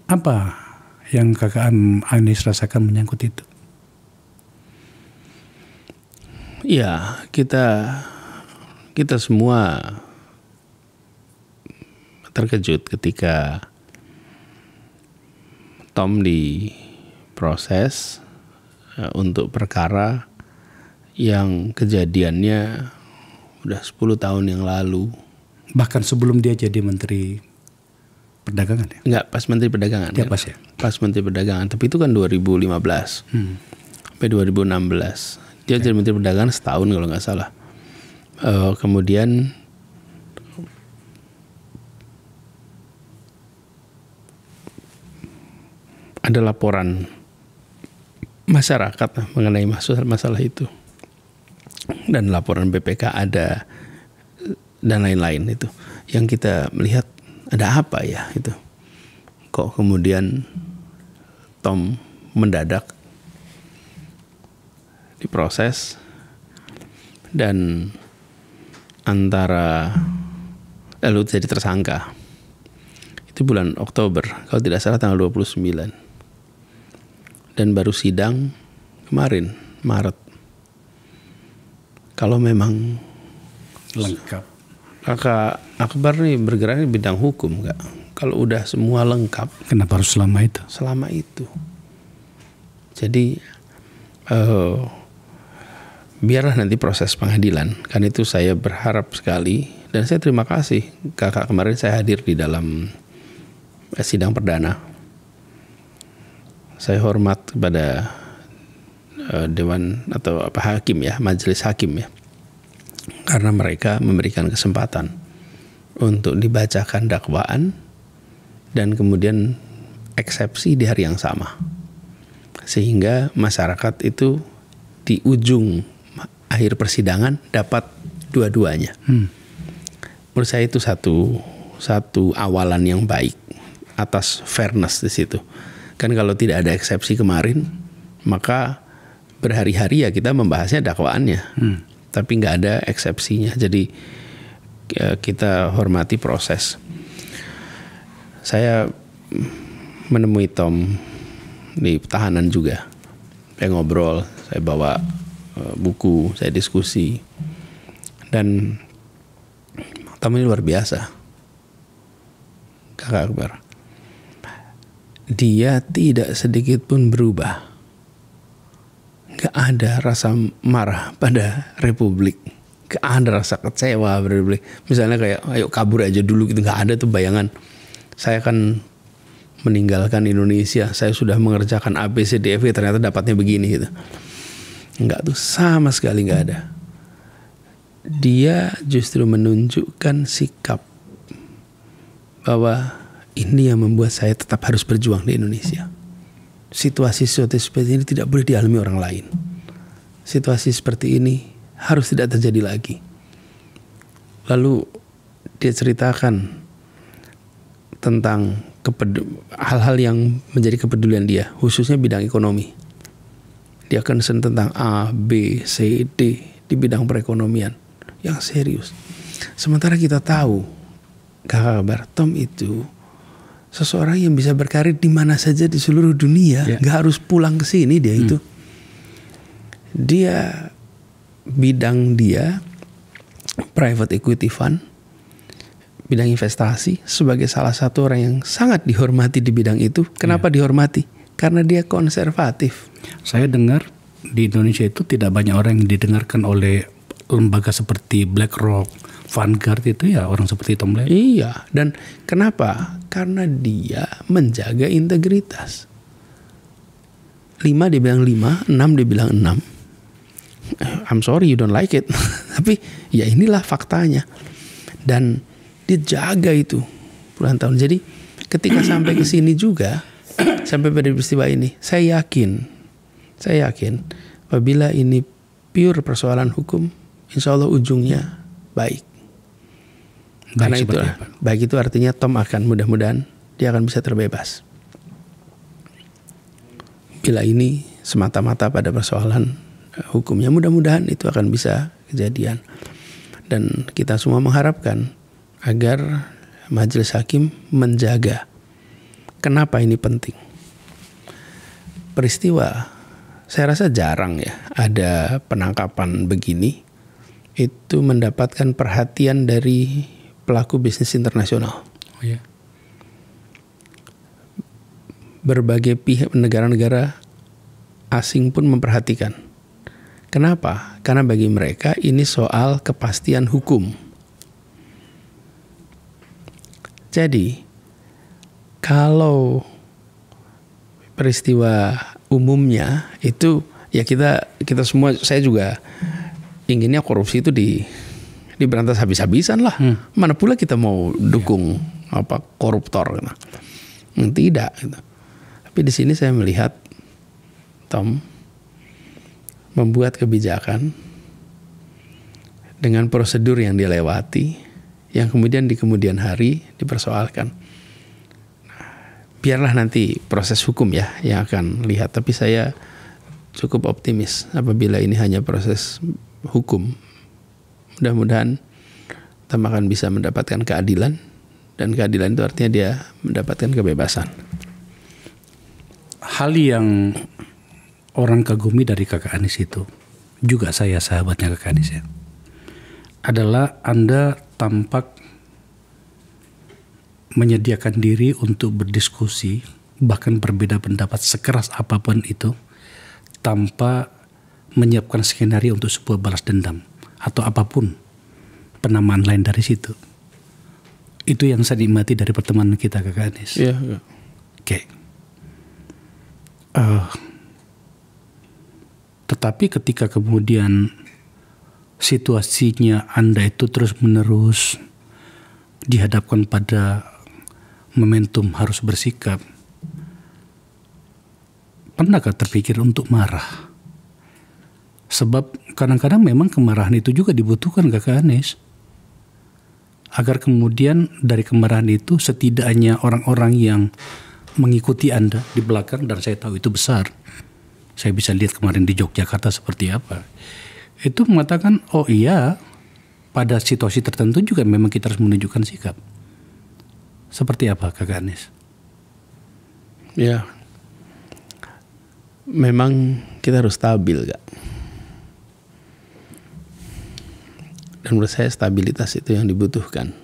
Apa yang Kakak Anies rasakan menyangkut itu? Ya, kita semua terkejut ketika Tom diproses untuk perkara yang kejadiannya udah 10 tahun yang lalu. Bahkan sebelum dia jadi Menteri Perdagangan ya? Enggak, pas Menteri Perdagangan. Dia pas ya? Pas Menteri Perdagangan, tapi itu kan 2015 sampai 2016. Dia jadi Menteri Perdagangan setahun kalau nggak salah. Kemudian ada laporan masyarakat mengenai masalah itu. Dan laporan BPK ada dan lain-lain itu. Yang kita melihat ada apa ya itu. Kok kemudian Tom mendadak diproses dan lalu jadi tersangka. Itu bulan Oktober, kalau tidak salah tanggal 29. Dan baru sidang kemarin Maret. Kalau memang Lengkap. Kakak Akbar nih bergerak di bidang hukum nggak? Kalau udah semua lengkap, Kenapa harus selama itu? selama itu. Jadi biarlah nanti proses pengadilan. Kan itu saya berharap sekali dan saya terima kasih kakak kemarin saya hadir di dalam sidang perdana. Saya hormat kepada dewan atau hakim ya, majelis hakim ya. Karena mereka memberikan kesempatan untuk dibacakan dakwaan dan kemudian eksepsi di hari yang sama. Sehingga masyarakat itu di ujung akhir persidangan dapat dua-duanya. Menurut saya itu satu awalan yang baik atas fairness di situ. Kan kalau tidak ada eksepsi kemarin, maka berhari-hari ya kita membahasnya dakwaannya. Tapi nggak ada eksepsinya. Jadi kita hormati proses. Saya menemui Tom di tahanan juga. Saya ngobrol, saya bawa buku, saya diskusi. Dan Tom ini luar biasa. Kakak Akbar. Dia tidak sedikit pun berubah. Gak ada rasa marah pada Republik. Gak ada rasa kecewa pada Republik. Misalnya kayak ayo kabur aja dulu gitu. Gak ada tuh bayangan. Saya akan meninggalkan Indonesia. Saya sudah mengerjakan A, B, C, D, F, ternyata dapatnya begini gitu. Enggak tuh, sama sekali gak ada. Dia justru menunjukkan sikap bahwa ini yang membuat saya tetap harus berjuang di Indonesia. Situasi seperti ini tidak boleh dialami orang lain. Situasi seperti ini harus tidak terjadi lagi. Lalu dia ceritakan tentang hal-hal yang menjadi kepedulian dia, khususnya bidang ekonomi. Dia concern tentang A, B, C, D di bidang perekonomian yang serius. Sementara kita tahu, Kakak Akbar, Tom itu seseorang yang bisa berkarir di mana saja di seluruh dunia, nggak harus pulang ke sini dia itu. Dia bidang dia private equity fund, bidang investasi sebagai salah satu orang yang sangat dihormati di bidang itu. Kenapa dihormati? Karena dia konservatif. Saya dengar di Indonesia itu tidak banyak orang yang didengarkan oleh lembaga seperti BlackRock, Vanguard itu ya orang seperti Tom Lehman. Iya, dan kenapa? Karena dia menjaga integritas. 5 dia bilang 5, 6 dia bilang 6. I'm sorry you don't like it. Tapi ya inilah faktanya. Dan dia jaga itu puluhan tahun. Jadi ketika sampai ke sini juga, sampai pada peristiwa ini, saya yakin apabila ini pure persoalan hukum, insya Allah ujungnya baik. Karena itu baik itu artinya Tom akan mudah-mudahan dia akan bisa terbebas. Bila ini semata-mata pada persoalan hukumnya, mudah-mudahan itu akan bisa kejadian. Dan kita semua mengharapkan agar majelis hakim menjaga. Kenapa ini penting? Peristiwa, saya rasa jarang ya ada penangkapan begini itu mendapatkan perhatian dari pelaku bisnis internasional. Oh ya. Berbagai pihak negara-negara asing pun memperhatikan. Kenapa? Karena bagi mereka ini soal kepastian hukum. Jadi kalau peristiwa umumnya itu ya kita semua, saya juga inginnya korupsi itu diberantas habis-habisan lah. Mana pula kita mau dukung koruptor gitu. Tidak gitu. Tapi di sini saya melihat Tom membuat kebijakan dengan prosedur yang dilewati, yang kemudian di kemudian hari dipersoalkan. Biarlah nanti proses hukum ya yang akan lihat. Tapi saya cukup optimis apabila ini hanya proses hukum. Mudah-mudahan Tom akan bisa mendapatkan keadilan. Dan keadilan itu artinya dia mendapatkan kebebasan. Hal yang orang kagumi dari Kakak Anies itu, juga saya sahabatnya Kakak Anies ya, adalah Anda tampak menyediakan diri untuk berdiskusi, bahkan berbeda pendapat sekeras apapun itu, tanpa menyiapkan skenario untuk sebuah balas dendam atau apapun penamaan lain dari situ. Itu yang saya nikmati dari pertemanan kita, Kakak Anies. Iya. Oke. Tetapi ketika kemudian situasinya Anda itu terus-menerus dihadapkan pada momentum harus bersikap, pernahkah terpikir untuk marah? Sebab kadang-kadang memang kemarahan itu juga dibutuhkan, Kakak Anies, agar kemudian dari kemarahan itu setidaknya orang-orang yang mengikuti Anda di belakang, dan saya tahu itu besar, saya bisa lihat kemarin di Yogyakarta seperti apa, itu mengatakan, oh iya, pada situasi tertentu juga memang kita harus menunjukkan sikap. Seperti apa, Kakak Anies? Ya, memang kita harus stabil, Kak. Dan menurut saya stabilitas itu yang dibutuhkan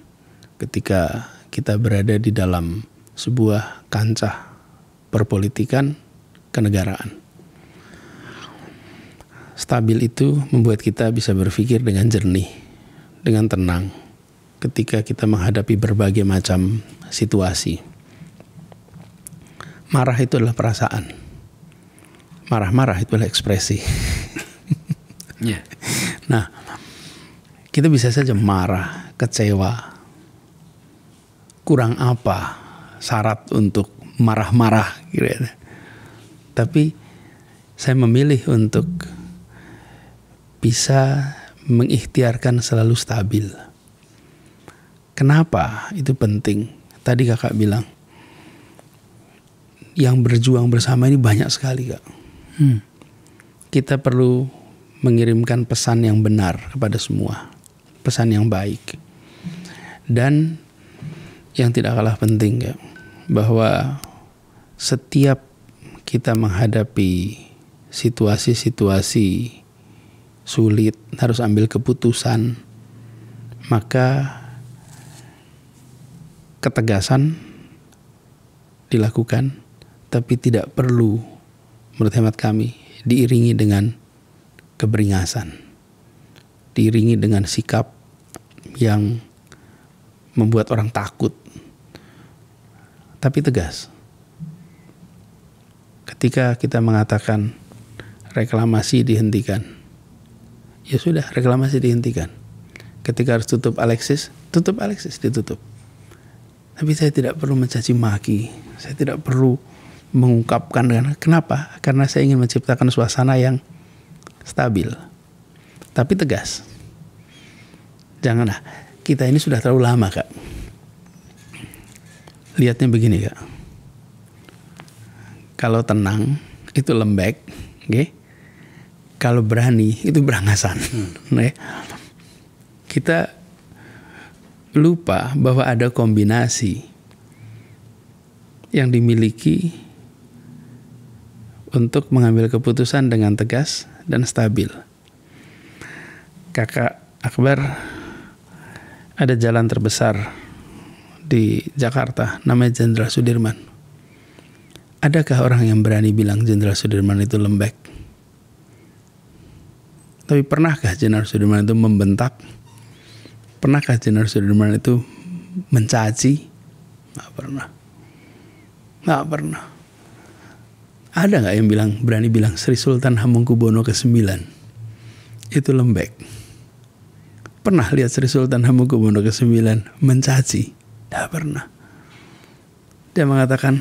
ketika kita berada di dalam sebuah kancah perpolitikan kenegaraan. Stabil itu membuat kita bisa berpikir dengan jernih, dengan tenang ketika kita menghadapi berbagai macam situasi. Marah itu adalah perasaan. Marah-marah itu adalah ekspresi. Yeah. Nah, kita bisa saja marah, kecewa. Kurang apa syarat untuk marah-marah gitu. Tapi saya memilih untuk bisa mengikhtiarkan selalu stabil. Kenapa itu penting? Tadi Kakak bilang, yang berjuang bersama ini banyak sekali, Kak. Kita perlu mengirimkan pesan yang benar kepada semua. Pesan yang baik. Dan yang tidak kalah penting, Kak, bahwa setiap kita menghadapi situasi-situasi sulit, harus ambil keputusan, maka ketegasan dilakukan, tapi tidak perlu, menurut hemat kami, diiringi dengan keberingasan, diiringi dengan sikap yang membuat orang takut, tapi tegas. Ketika kita mengatakan reklamasi dihentikan, ya sudah, reklamasi dihentikan. Ketika harus tutup Alexis, ditutup. Tapi saya tidak perlu mencaci maki, saya tidak perlu mengungkapkan dengan kenapa? Karena saya ingin menciptakan suasana yang stabil, tapi tegas. Janganlah, kita ini sudah terlalu lama, Kak. Lihatnya begini, Kak. Kalau tenang itu lembek, okay? Kalau berani itu berangasan. Okay? Kita lupa bahwa ada kombinasi yang dimiliki untuk mengambil keputusan dengan tegas dan stabil. Kakak Akbar, ada jalan terbesar di Jakarta namanya Jenderal Sudirman. Adakah orang yang berani bilang Jenderal Sudirman itu lembek? Tapi pernahkah Jenderal Sudirman itu membentak? Pernahkah Jenderal Sudirman itu mencaci? Nggak pernah. Ada nggak yang berani bilang Sri Sultan Hamengkubuwono ke-9 itu lembek? Pernah lihat Sri Sultan Hamengkubuwono ke-9 mencaci? Tidak pernah. Dia mengatakan,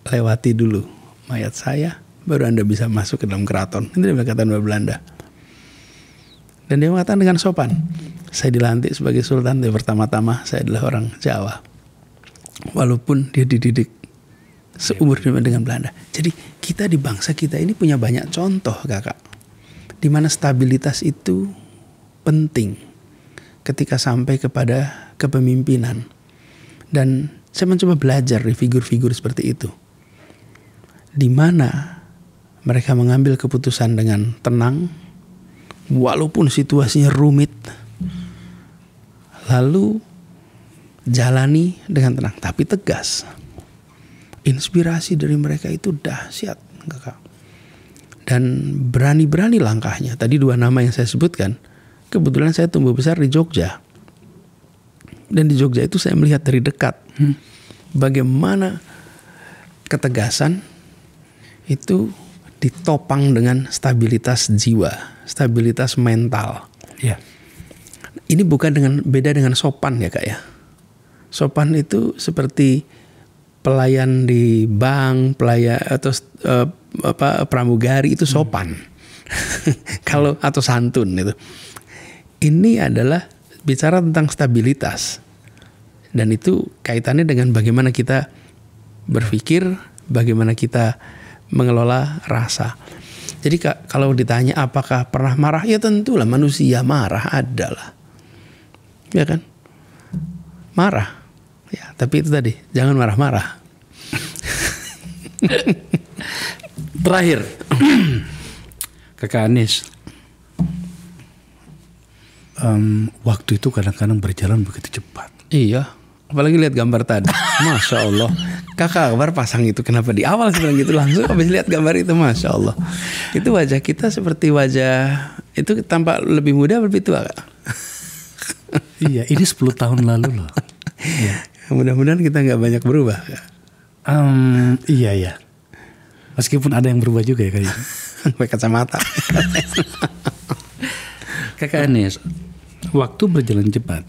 lewati dulu mayat saya, baru Anda bisa masuk ke dalam keraton. Itu dia berkata bahasa Belanda. Dan dia mengatakan dengan sopan, saya dilantik sebagai sultan, dari pertama-tama saya adalah orang Jawa. Walaupun dia dididik seumur dengan Belanda. Jadi kita di bangsa kita ini punya banyak contoh, Kakak, di mana stabilitas itu penting ketika sampai kepada kepemimpinan. Dan saya mencoba belajar dari figur-figur seperti itu, di mana mereka mengambil keputusan dengan tenang, walaupun situasinya rumit, lalu jalani dengan tenang, tapi tegas. Inspirasi dari mereka itu dahsyat, kakak. Dan berani-berani langkahnya. Tadi 2 nama yang saya sebutkan, kebetulan saya tumbuh besar di Jogja. Dan di Jogja itu saya melihat dari dekat bagaimana ketegasan itu ditopang dengan stabilitas jiwa, stabilitas mental. Ya. Ini bukan beda dengan sopan ya kak ya. Sopan itu seperti pelayan di bank, pelayan atau pramugari itu sopan. Kalau atau santun itu. Ini adalah bicara tentang stabilitas. Dan itu kaitannya dengan bagaimana kita berpikir, bagaimana kita mengelola rasa. Jadi kalau ditanya apakah pernah marah, ya tentulah manusia marah, adalah. Ya kan? Marah. Ya, tapi itu tadi, jangan marah-marah. Terakhir, Kakak Anies, waktu itu kadang-kadang berjalan begitu cepat. Iya, apalagi lihat gambar tadi, Masya Allah. Kakak Akbar pasang itu kenapa di awal sebenarnya gitu, langsung habis lihat gambar itu, Masya Allah. Itu wajah kita seperti wajah, itu tampak lebih muda lebih tua Kak? Iya, ini 10 tahun lalu loh. Iya. Mudah-mudahan kita nggak banyak berubah. Iya. Meskipun ada yang berubah juga ya kayaknya. Pakai kacamata. Kakak Anies, waktu berjalan cepat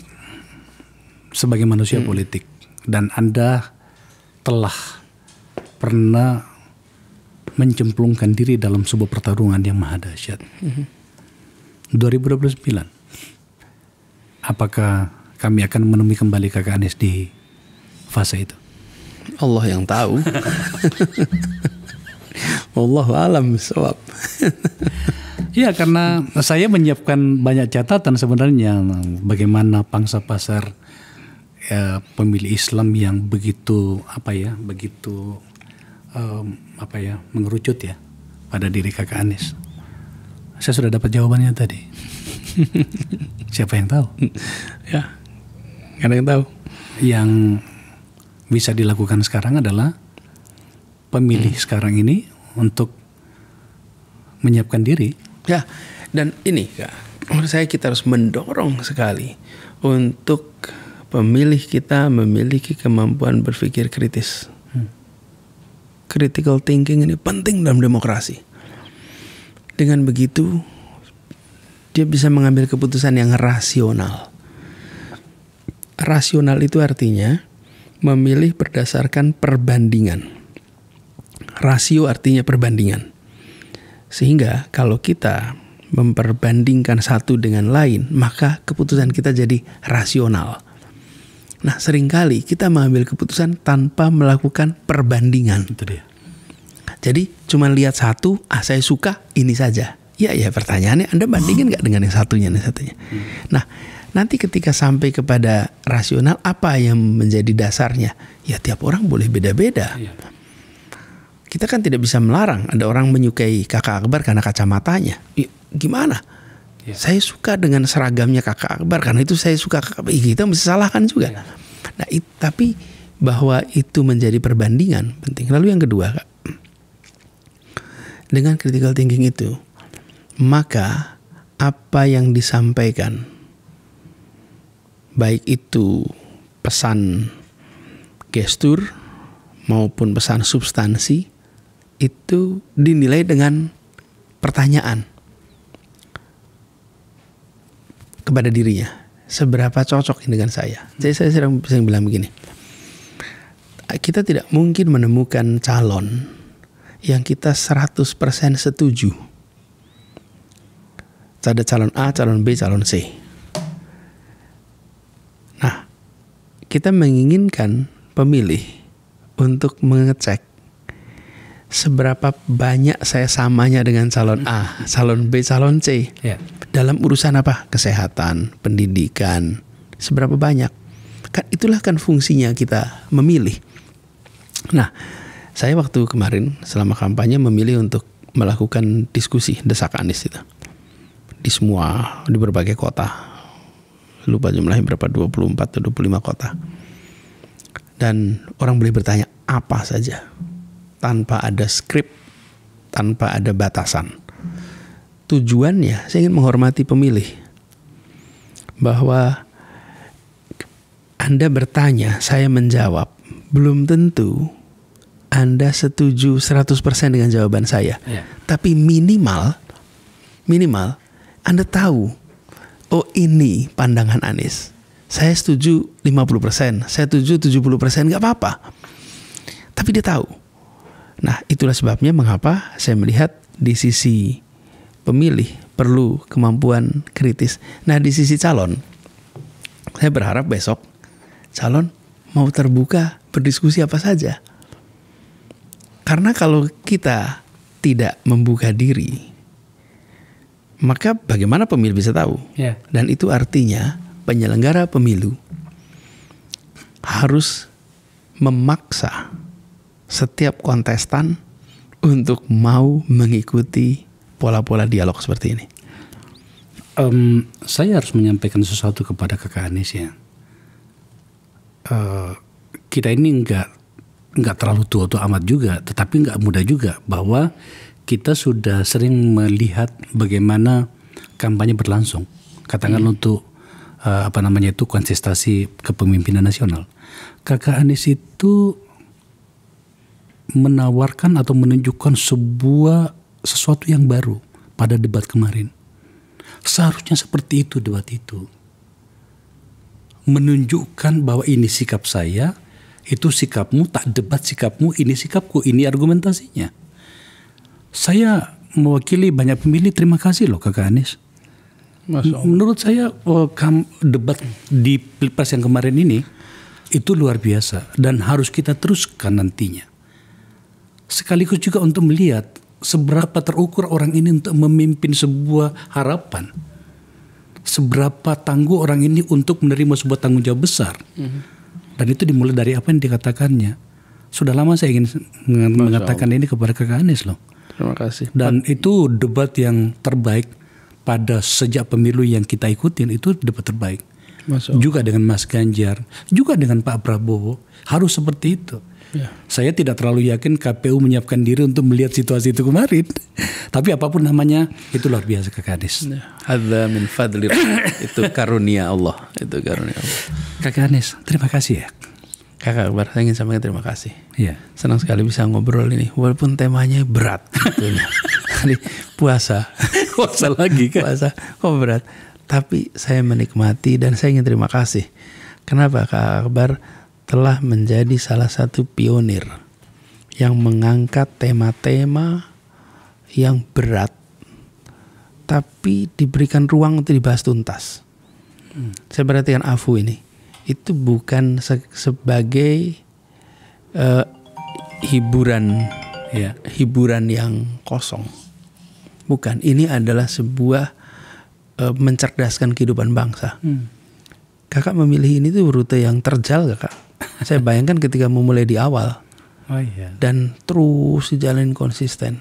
sebagai manusia politik, dan Anda telah pernah mencemplungkan diri dalam sebuah pertarungan yang maha dahsyat. 2029, apakah kami akan menemui kembali Kakak Anies di fase itu? Allah yang tahu. Wallahu a'lam bishawab. Iya, karena saya menyiapkan banyak catatan sebenarnya bagaimana pangsa pasar pemilih Islam yang begitu mengerucut ya pada diri Kakak Anies. Saya sudah dapat jawabannya tadi. Siapa yang tahu? Ya, nggak ada yang tahu. Yang bisa dilakukan sekarang adalah pemilih sekarang ini untuk menyiapkan diri. Ya, dan ini Kak, menurut saya kita harus mendorong sekali untuk pemilih kita memiliki kemampuan berpikir kritis. Critical thinking ini penting dalam demokrasi. Dengan begitu, dia bisa mengambil keputusan yang rasional. Rasional itu artinya memilih berdasarkan perbandingan. Rasio artinya perbandingan. Sehingga kalau kita memperbandingkan satu dengan lain, maka keputusan kita jadi rasional. Nah, seringkali kita mengambil keputusan tanpa melakukan perbandingan. Itu dia. Jadi cuma lihat satu, saya suka ini saja. Ya pertanyaannya Anda bandingin nggak dengan yang satunya, Nah, nanti ketika sampai kepada rasional, apa yang menjadi dasarnya? Ya tiap orang boleh beda-beda. Iya. Kita kan tidak bisa melarang ada orang menyukai Kakak Akbar karena kacamatanya. Gimana? Ya. Saya suka dengan seragamnya Kakak Akbar karena itu saya suka Kakak Akbar. Kita mesti salahkan juga. Ya. Nah, tapi bahwa itu menjadi perbandingan penting. Lalu yang kedua, Kak, dengan critical thinking itu, maka apa yang disampaikan, baik itu pesan gestur maupun pesan substansi, itu dinilai dengan pertanyaan kepada dirinya, seberapa cocok ini dengan saya. Jadi saya sering bilang begini, kita tidak mungkin menemukan calon yang kita 100% setuju. Ada calon A, calon B, calon C. Nah, kita menginginkan pemilih untuk mengecek seberapa banyak saya samanya dengan calon A, calon B, calon C. Ya. Dalam urusan apa? Kesehatan, pendidikan, seberapa banyak. Kan itulah kan fungsinya kita memilih. Nah, saya waktu kemarin selama kampanye memilih untuk melakukan diskusi desak Anies itu di berbagai kota. Lupa jumlahnya berapa, 24 atau 25 kota. Dan orang boleh bertanya apa saja tanpa ada skrip, tanpa ada batasan. Tujuannya saya ingin menghormati pemilih, bahwa Anda bertanya, saya menjawab. Belum tentu Anda setuju 100% dengan jawaban saya. Tapi minimal Anda tahu, oh ini pandangan Anies. Saya setuju 50%, saya setuju 70%, gak apa-apa. Tapi dia tahu. Nah, itulah sebabnya mengapa saya melihat di sisi pemilih perlu kemampuan kritis. Nah, di sisi calon, saya berharap besok calon mau terbuka berdiskusi apa saja. Karena kalau kita tidak membuka diri, maka bagaimana pemilih bisa tahu? Dan itu artinya penyelenggara pemilu harus memaksa setiap kontestan untuk mau mengikuti pola-pola dialog seperti ini. Saya harus menyampaikan sesuatu kepada Kakak Anies ya. Kita ini nggak terlalu tua-tua amat juga, tetapi nggak muda juga, bahwa kita sudah sering melihat bagaimana kampanye berlangsung. Katakanlah untuk kontestasi kepemimpinan nasional. Kakak Anies itu menawarkan atau menunjukkan sesuatu yang baru pada debat kemarin. Seharusnya seperti itu debat itu. Menunjukkan bahwa ini sikap saya, itu sikapmu, tak debat sikapmu, ini sikapku, ini argumentasinya. Saya mewakili banyak pemilih, terima kasih loh Kakak Anies. Menurut saya debat di Pilpres yang kemarin ini itu luar biasa dan harus kita teruskan nantinya. Sekaligus juga untuk melihat seberapa terukur orang ini untuk memimpin sebuah harapan. Seberapa tangguh orang ini untuk menerima sebuah tanggung jawab besar. Dan itu dimulai dari apa yang dikatakannya. Sudah lama saya ingin mengatakan ini kepada Kakak Anies loh. Terima kasih. Dan itu debat yang terbaik pada sejak pemilu yang kita ikutin, itu debat terbaik. Juga dengan Mas Ganjar, juga dengan Pak Prabowo, harus seperti itu. Saya tidak terlalu yakin KPU menyiapkan diri untuk melihat situasi itu kemarin. Tapi apapun namanya, itu luar biasa Kakak Anies. Hadza min fadli, itu karunia Allah. Itu karunia Allah. Kakak Anies, terima kasih ya. Kakak Akbar, saya ingin sampaikan terima kasih. Iya. Senang sekali bisa ngobrol ini, walaupun temanya berat. Jadi puasa lagi kan? Puasa kok berat. Tapi saya menikmati dan saya ingin terima kasih. Kenapa Kak Akbar telah menjadi salah satu pionir yang mengangkat tema-tema yang berat, tapi diberikan ruang untuk dibahas tuntas. Saya perhatikan Afu ini, itu bukan sebagai hiburan yang kosong. Bukan, ini adalah sebuah mencerdaskan kehidupan bangsa. Kakak memilih ini tuh rute yang terjal Kakak. Saya bayangkan ketika memulai di awal. Dan terus dijalanin konsisten.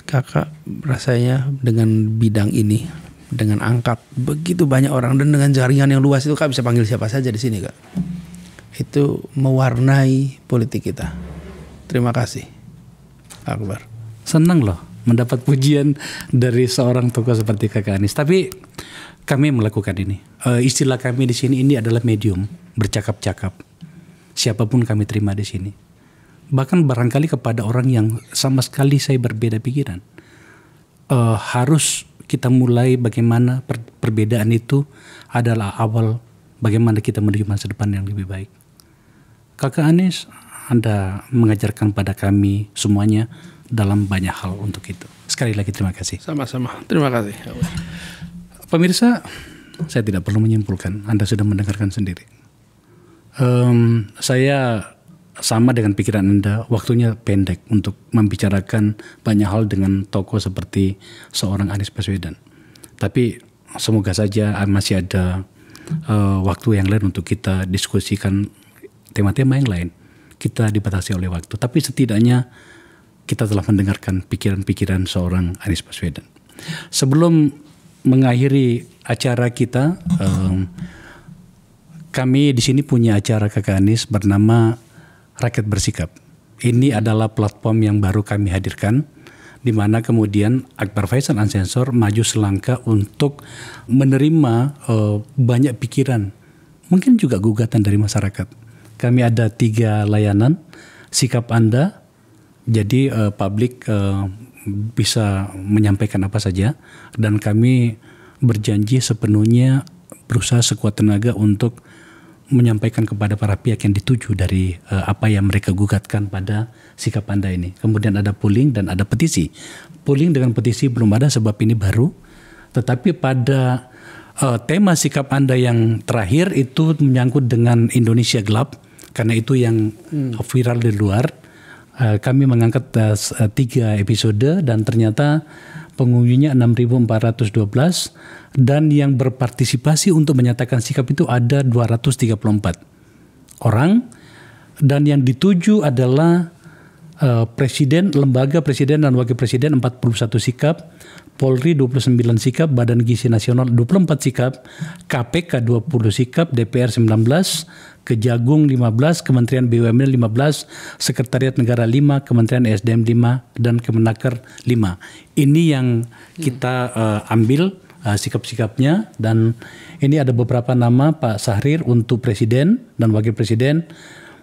Kakak rasanya dengan bidang ini, dengan angkat begitu banyak orang dan dengan jaringan yang luas itu, Kak bisa panggil siapa saja di sini Kak. Itu mewarnai politik kita. Terima kasih Akbar. Senang loh mendapat pujian dari seorang tokoh seperti Kakak Anies. Tapi kami melakukan ini. Istilah kami di sini ini adalah medium, bercakap-cakap. Siapapun kami terima di sini. Bahkan barangkali kepada orang yang sama sekali saya berbeda pikiran. Harus kita mulai bagaimana perbedaan itu adalah awal bagaimana kita menuju masa depan yang lebih baik. Kakak Anies, Anda mengajarkan pada kami semuanya dalam banyak hal untuk itu. Sekali lagi terima kasih. Sama-sama, terima kasih. Pemirsa, saya tidak perlu menyimpulkan, Anda sudah mendengarkan sendiri. Saya sama dengan pikiran Anda, waktunya pendek untuk membicarakan banyak hal dengan tokoh seperti seorang Anies Baswedan. Tapi semoga saja masih ada waktu yang lain untuk kita diskusikan tema-tema yang lain. Kita dibatasi oleh waktu, tapi setidaknya kita telah mendengarkan pikiran-pikiran seorang Anies Baswedan. Sebelum mengakhiri acara kita, kami di sini punya acara Kakak Anies bernama Rakyat Bersikap. Ini adalah platform yang baru kami hadirkan, di mana kemudian Akbar Faisal Unsensor maju selangkah untuk menerima banyak pikiran, mungkin juga gugatan dari masyarakat. Kami ada 3 layanan, sikap Anda, jadi publik bisa menyampaikan apa saja, dan kami berjanji sepenuhnya berusaha sekuat tenaga untuk menyampaikan kepada para pihak yang dituju dari apa yang mereka gugatkan pada sikap Anda ini. Kemudian ada polling dan ada petisi. Polling dengan petisi belum ada sebab ini baru. Tetapi pada tema sikap Anda yang terakhir itu menyangkut dengan Indonesia gelap. Karena itu yang viral di luar. Kami mengangkat 3 episode dan ternyata pengunjungnya 6.412 dan yang berpartisipasi untuk menyatakan sikap itu ada 234 orang, dan yang dituju adalah presiden, lembaga presiden dan wakil presiden 41 sikap, Polri 29 sikap, Badan Gizi Nasional 24 sikap, KPK 20 sikap, DPR 19, Kejagung 15, Kementerian BUMN 15, Sekretariat Negara 5, Kementerian SDM 5, dan Kemenaker 5. Ini yang kita ambil sikap-sikapnya, dan ini ada beberapa nama Pak Syahrir untuk presiden dan wakil presiden.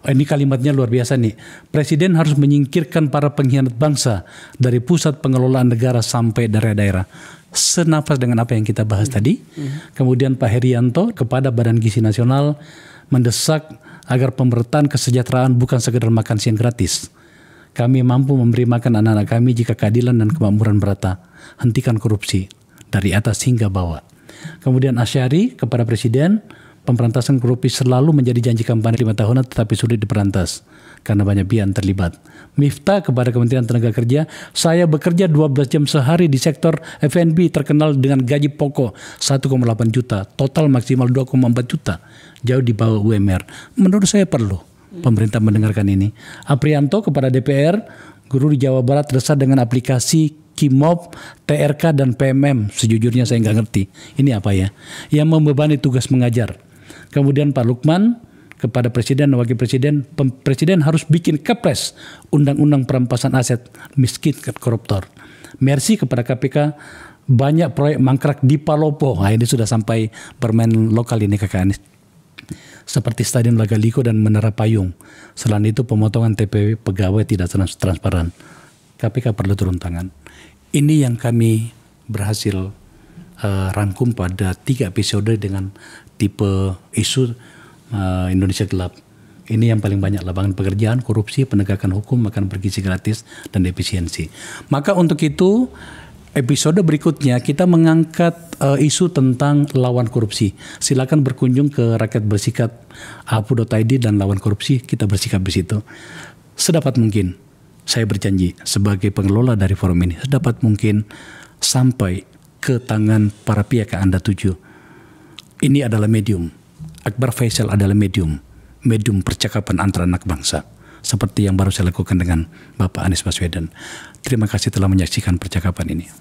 Ini kalimatnya luar biasa nih. Presiden harus menyingkirkan para pengkhianat bangsa dari pusat pengelolaan negara sampai daerah-daerah. Senafas dengan apa yang kita bahas tadi. Kemudian Pak Herianto kepada Badan Gizi Nasional mendesak agar pemerataan kesejahteraan bukan sekedar makan siang gratis. Kami mampu memberi makan anak-anak kami jika keadilan dan kemakmuran merata. Hentikan korupsi dari atas hingga bawah. Kemudian Asyari kepada Presiden, pemberantasan korupsi selalu menjadi janji kampanye 5 tahunan tetapi sulit diperantas karena banyak pihak terlibat. Miftah kepada Kementerian Tenaga Kerja, saya bekerja 12 jam sehari di sektor F&B terkenal dengan gaji pokok 1,8 juta, total maksimal 2,4 juta, jauh di bawah UMR. Menurut saya perlu pemerintah mendengarkan ini. Aprianto kepada DPR, guru di Jawa Barat resah dengan aplikasi KIMOP, TRK, dan PMM. Sejujurnya saya nggak ngerti. Ini apa ya? Yang membebani tugas mengajar. Kemudian Pak Lukman kepada Presiden dan Wakil Presiden, Presiden harus bikin kepres Undang-Undang Perampasan Aset Miskin Koruptor. Mercy kepada KPK, banyak proyek mangkrak di Palopo. Nah, ini sudah sampai bermain lokal ini Kakak Anies. Seperti Stadion Lagaliko dan Menara Payung. Selain itu pemotongan TPW pegawai tidak transparan. KPK perlu turun tangan. Ini yang kami berhasil rangkum pada 3 episode dengan tipe isu Indonesia gelap. Ini yang paling banyak, lapangan pekerjaan, korupsi, penegakan hukum, makan bergizi gratis, dan efisiensi. Maka untuk itu episode berikutnya kita mengangkat isu tentang lawan korupsi. Silakan berkunjung ke Rakyat Bersikap apu.id dan lawan korupsi, kita bersikap di situ. Sedapat mungkin, saya berjanji sebagai pengelola dari forum ini, sedapat mungkin sampai ke tangan para pihak yang Anda tuju. Ini adalah medium. Akbar Faisal adalah medium percakapan antara anak bangsa. Seperti yang baru saya lakukan dengan Bapak Anies Baswedan. Terima kasih telah menyaksikan percakapan ini.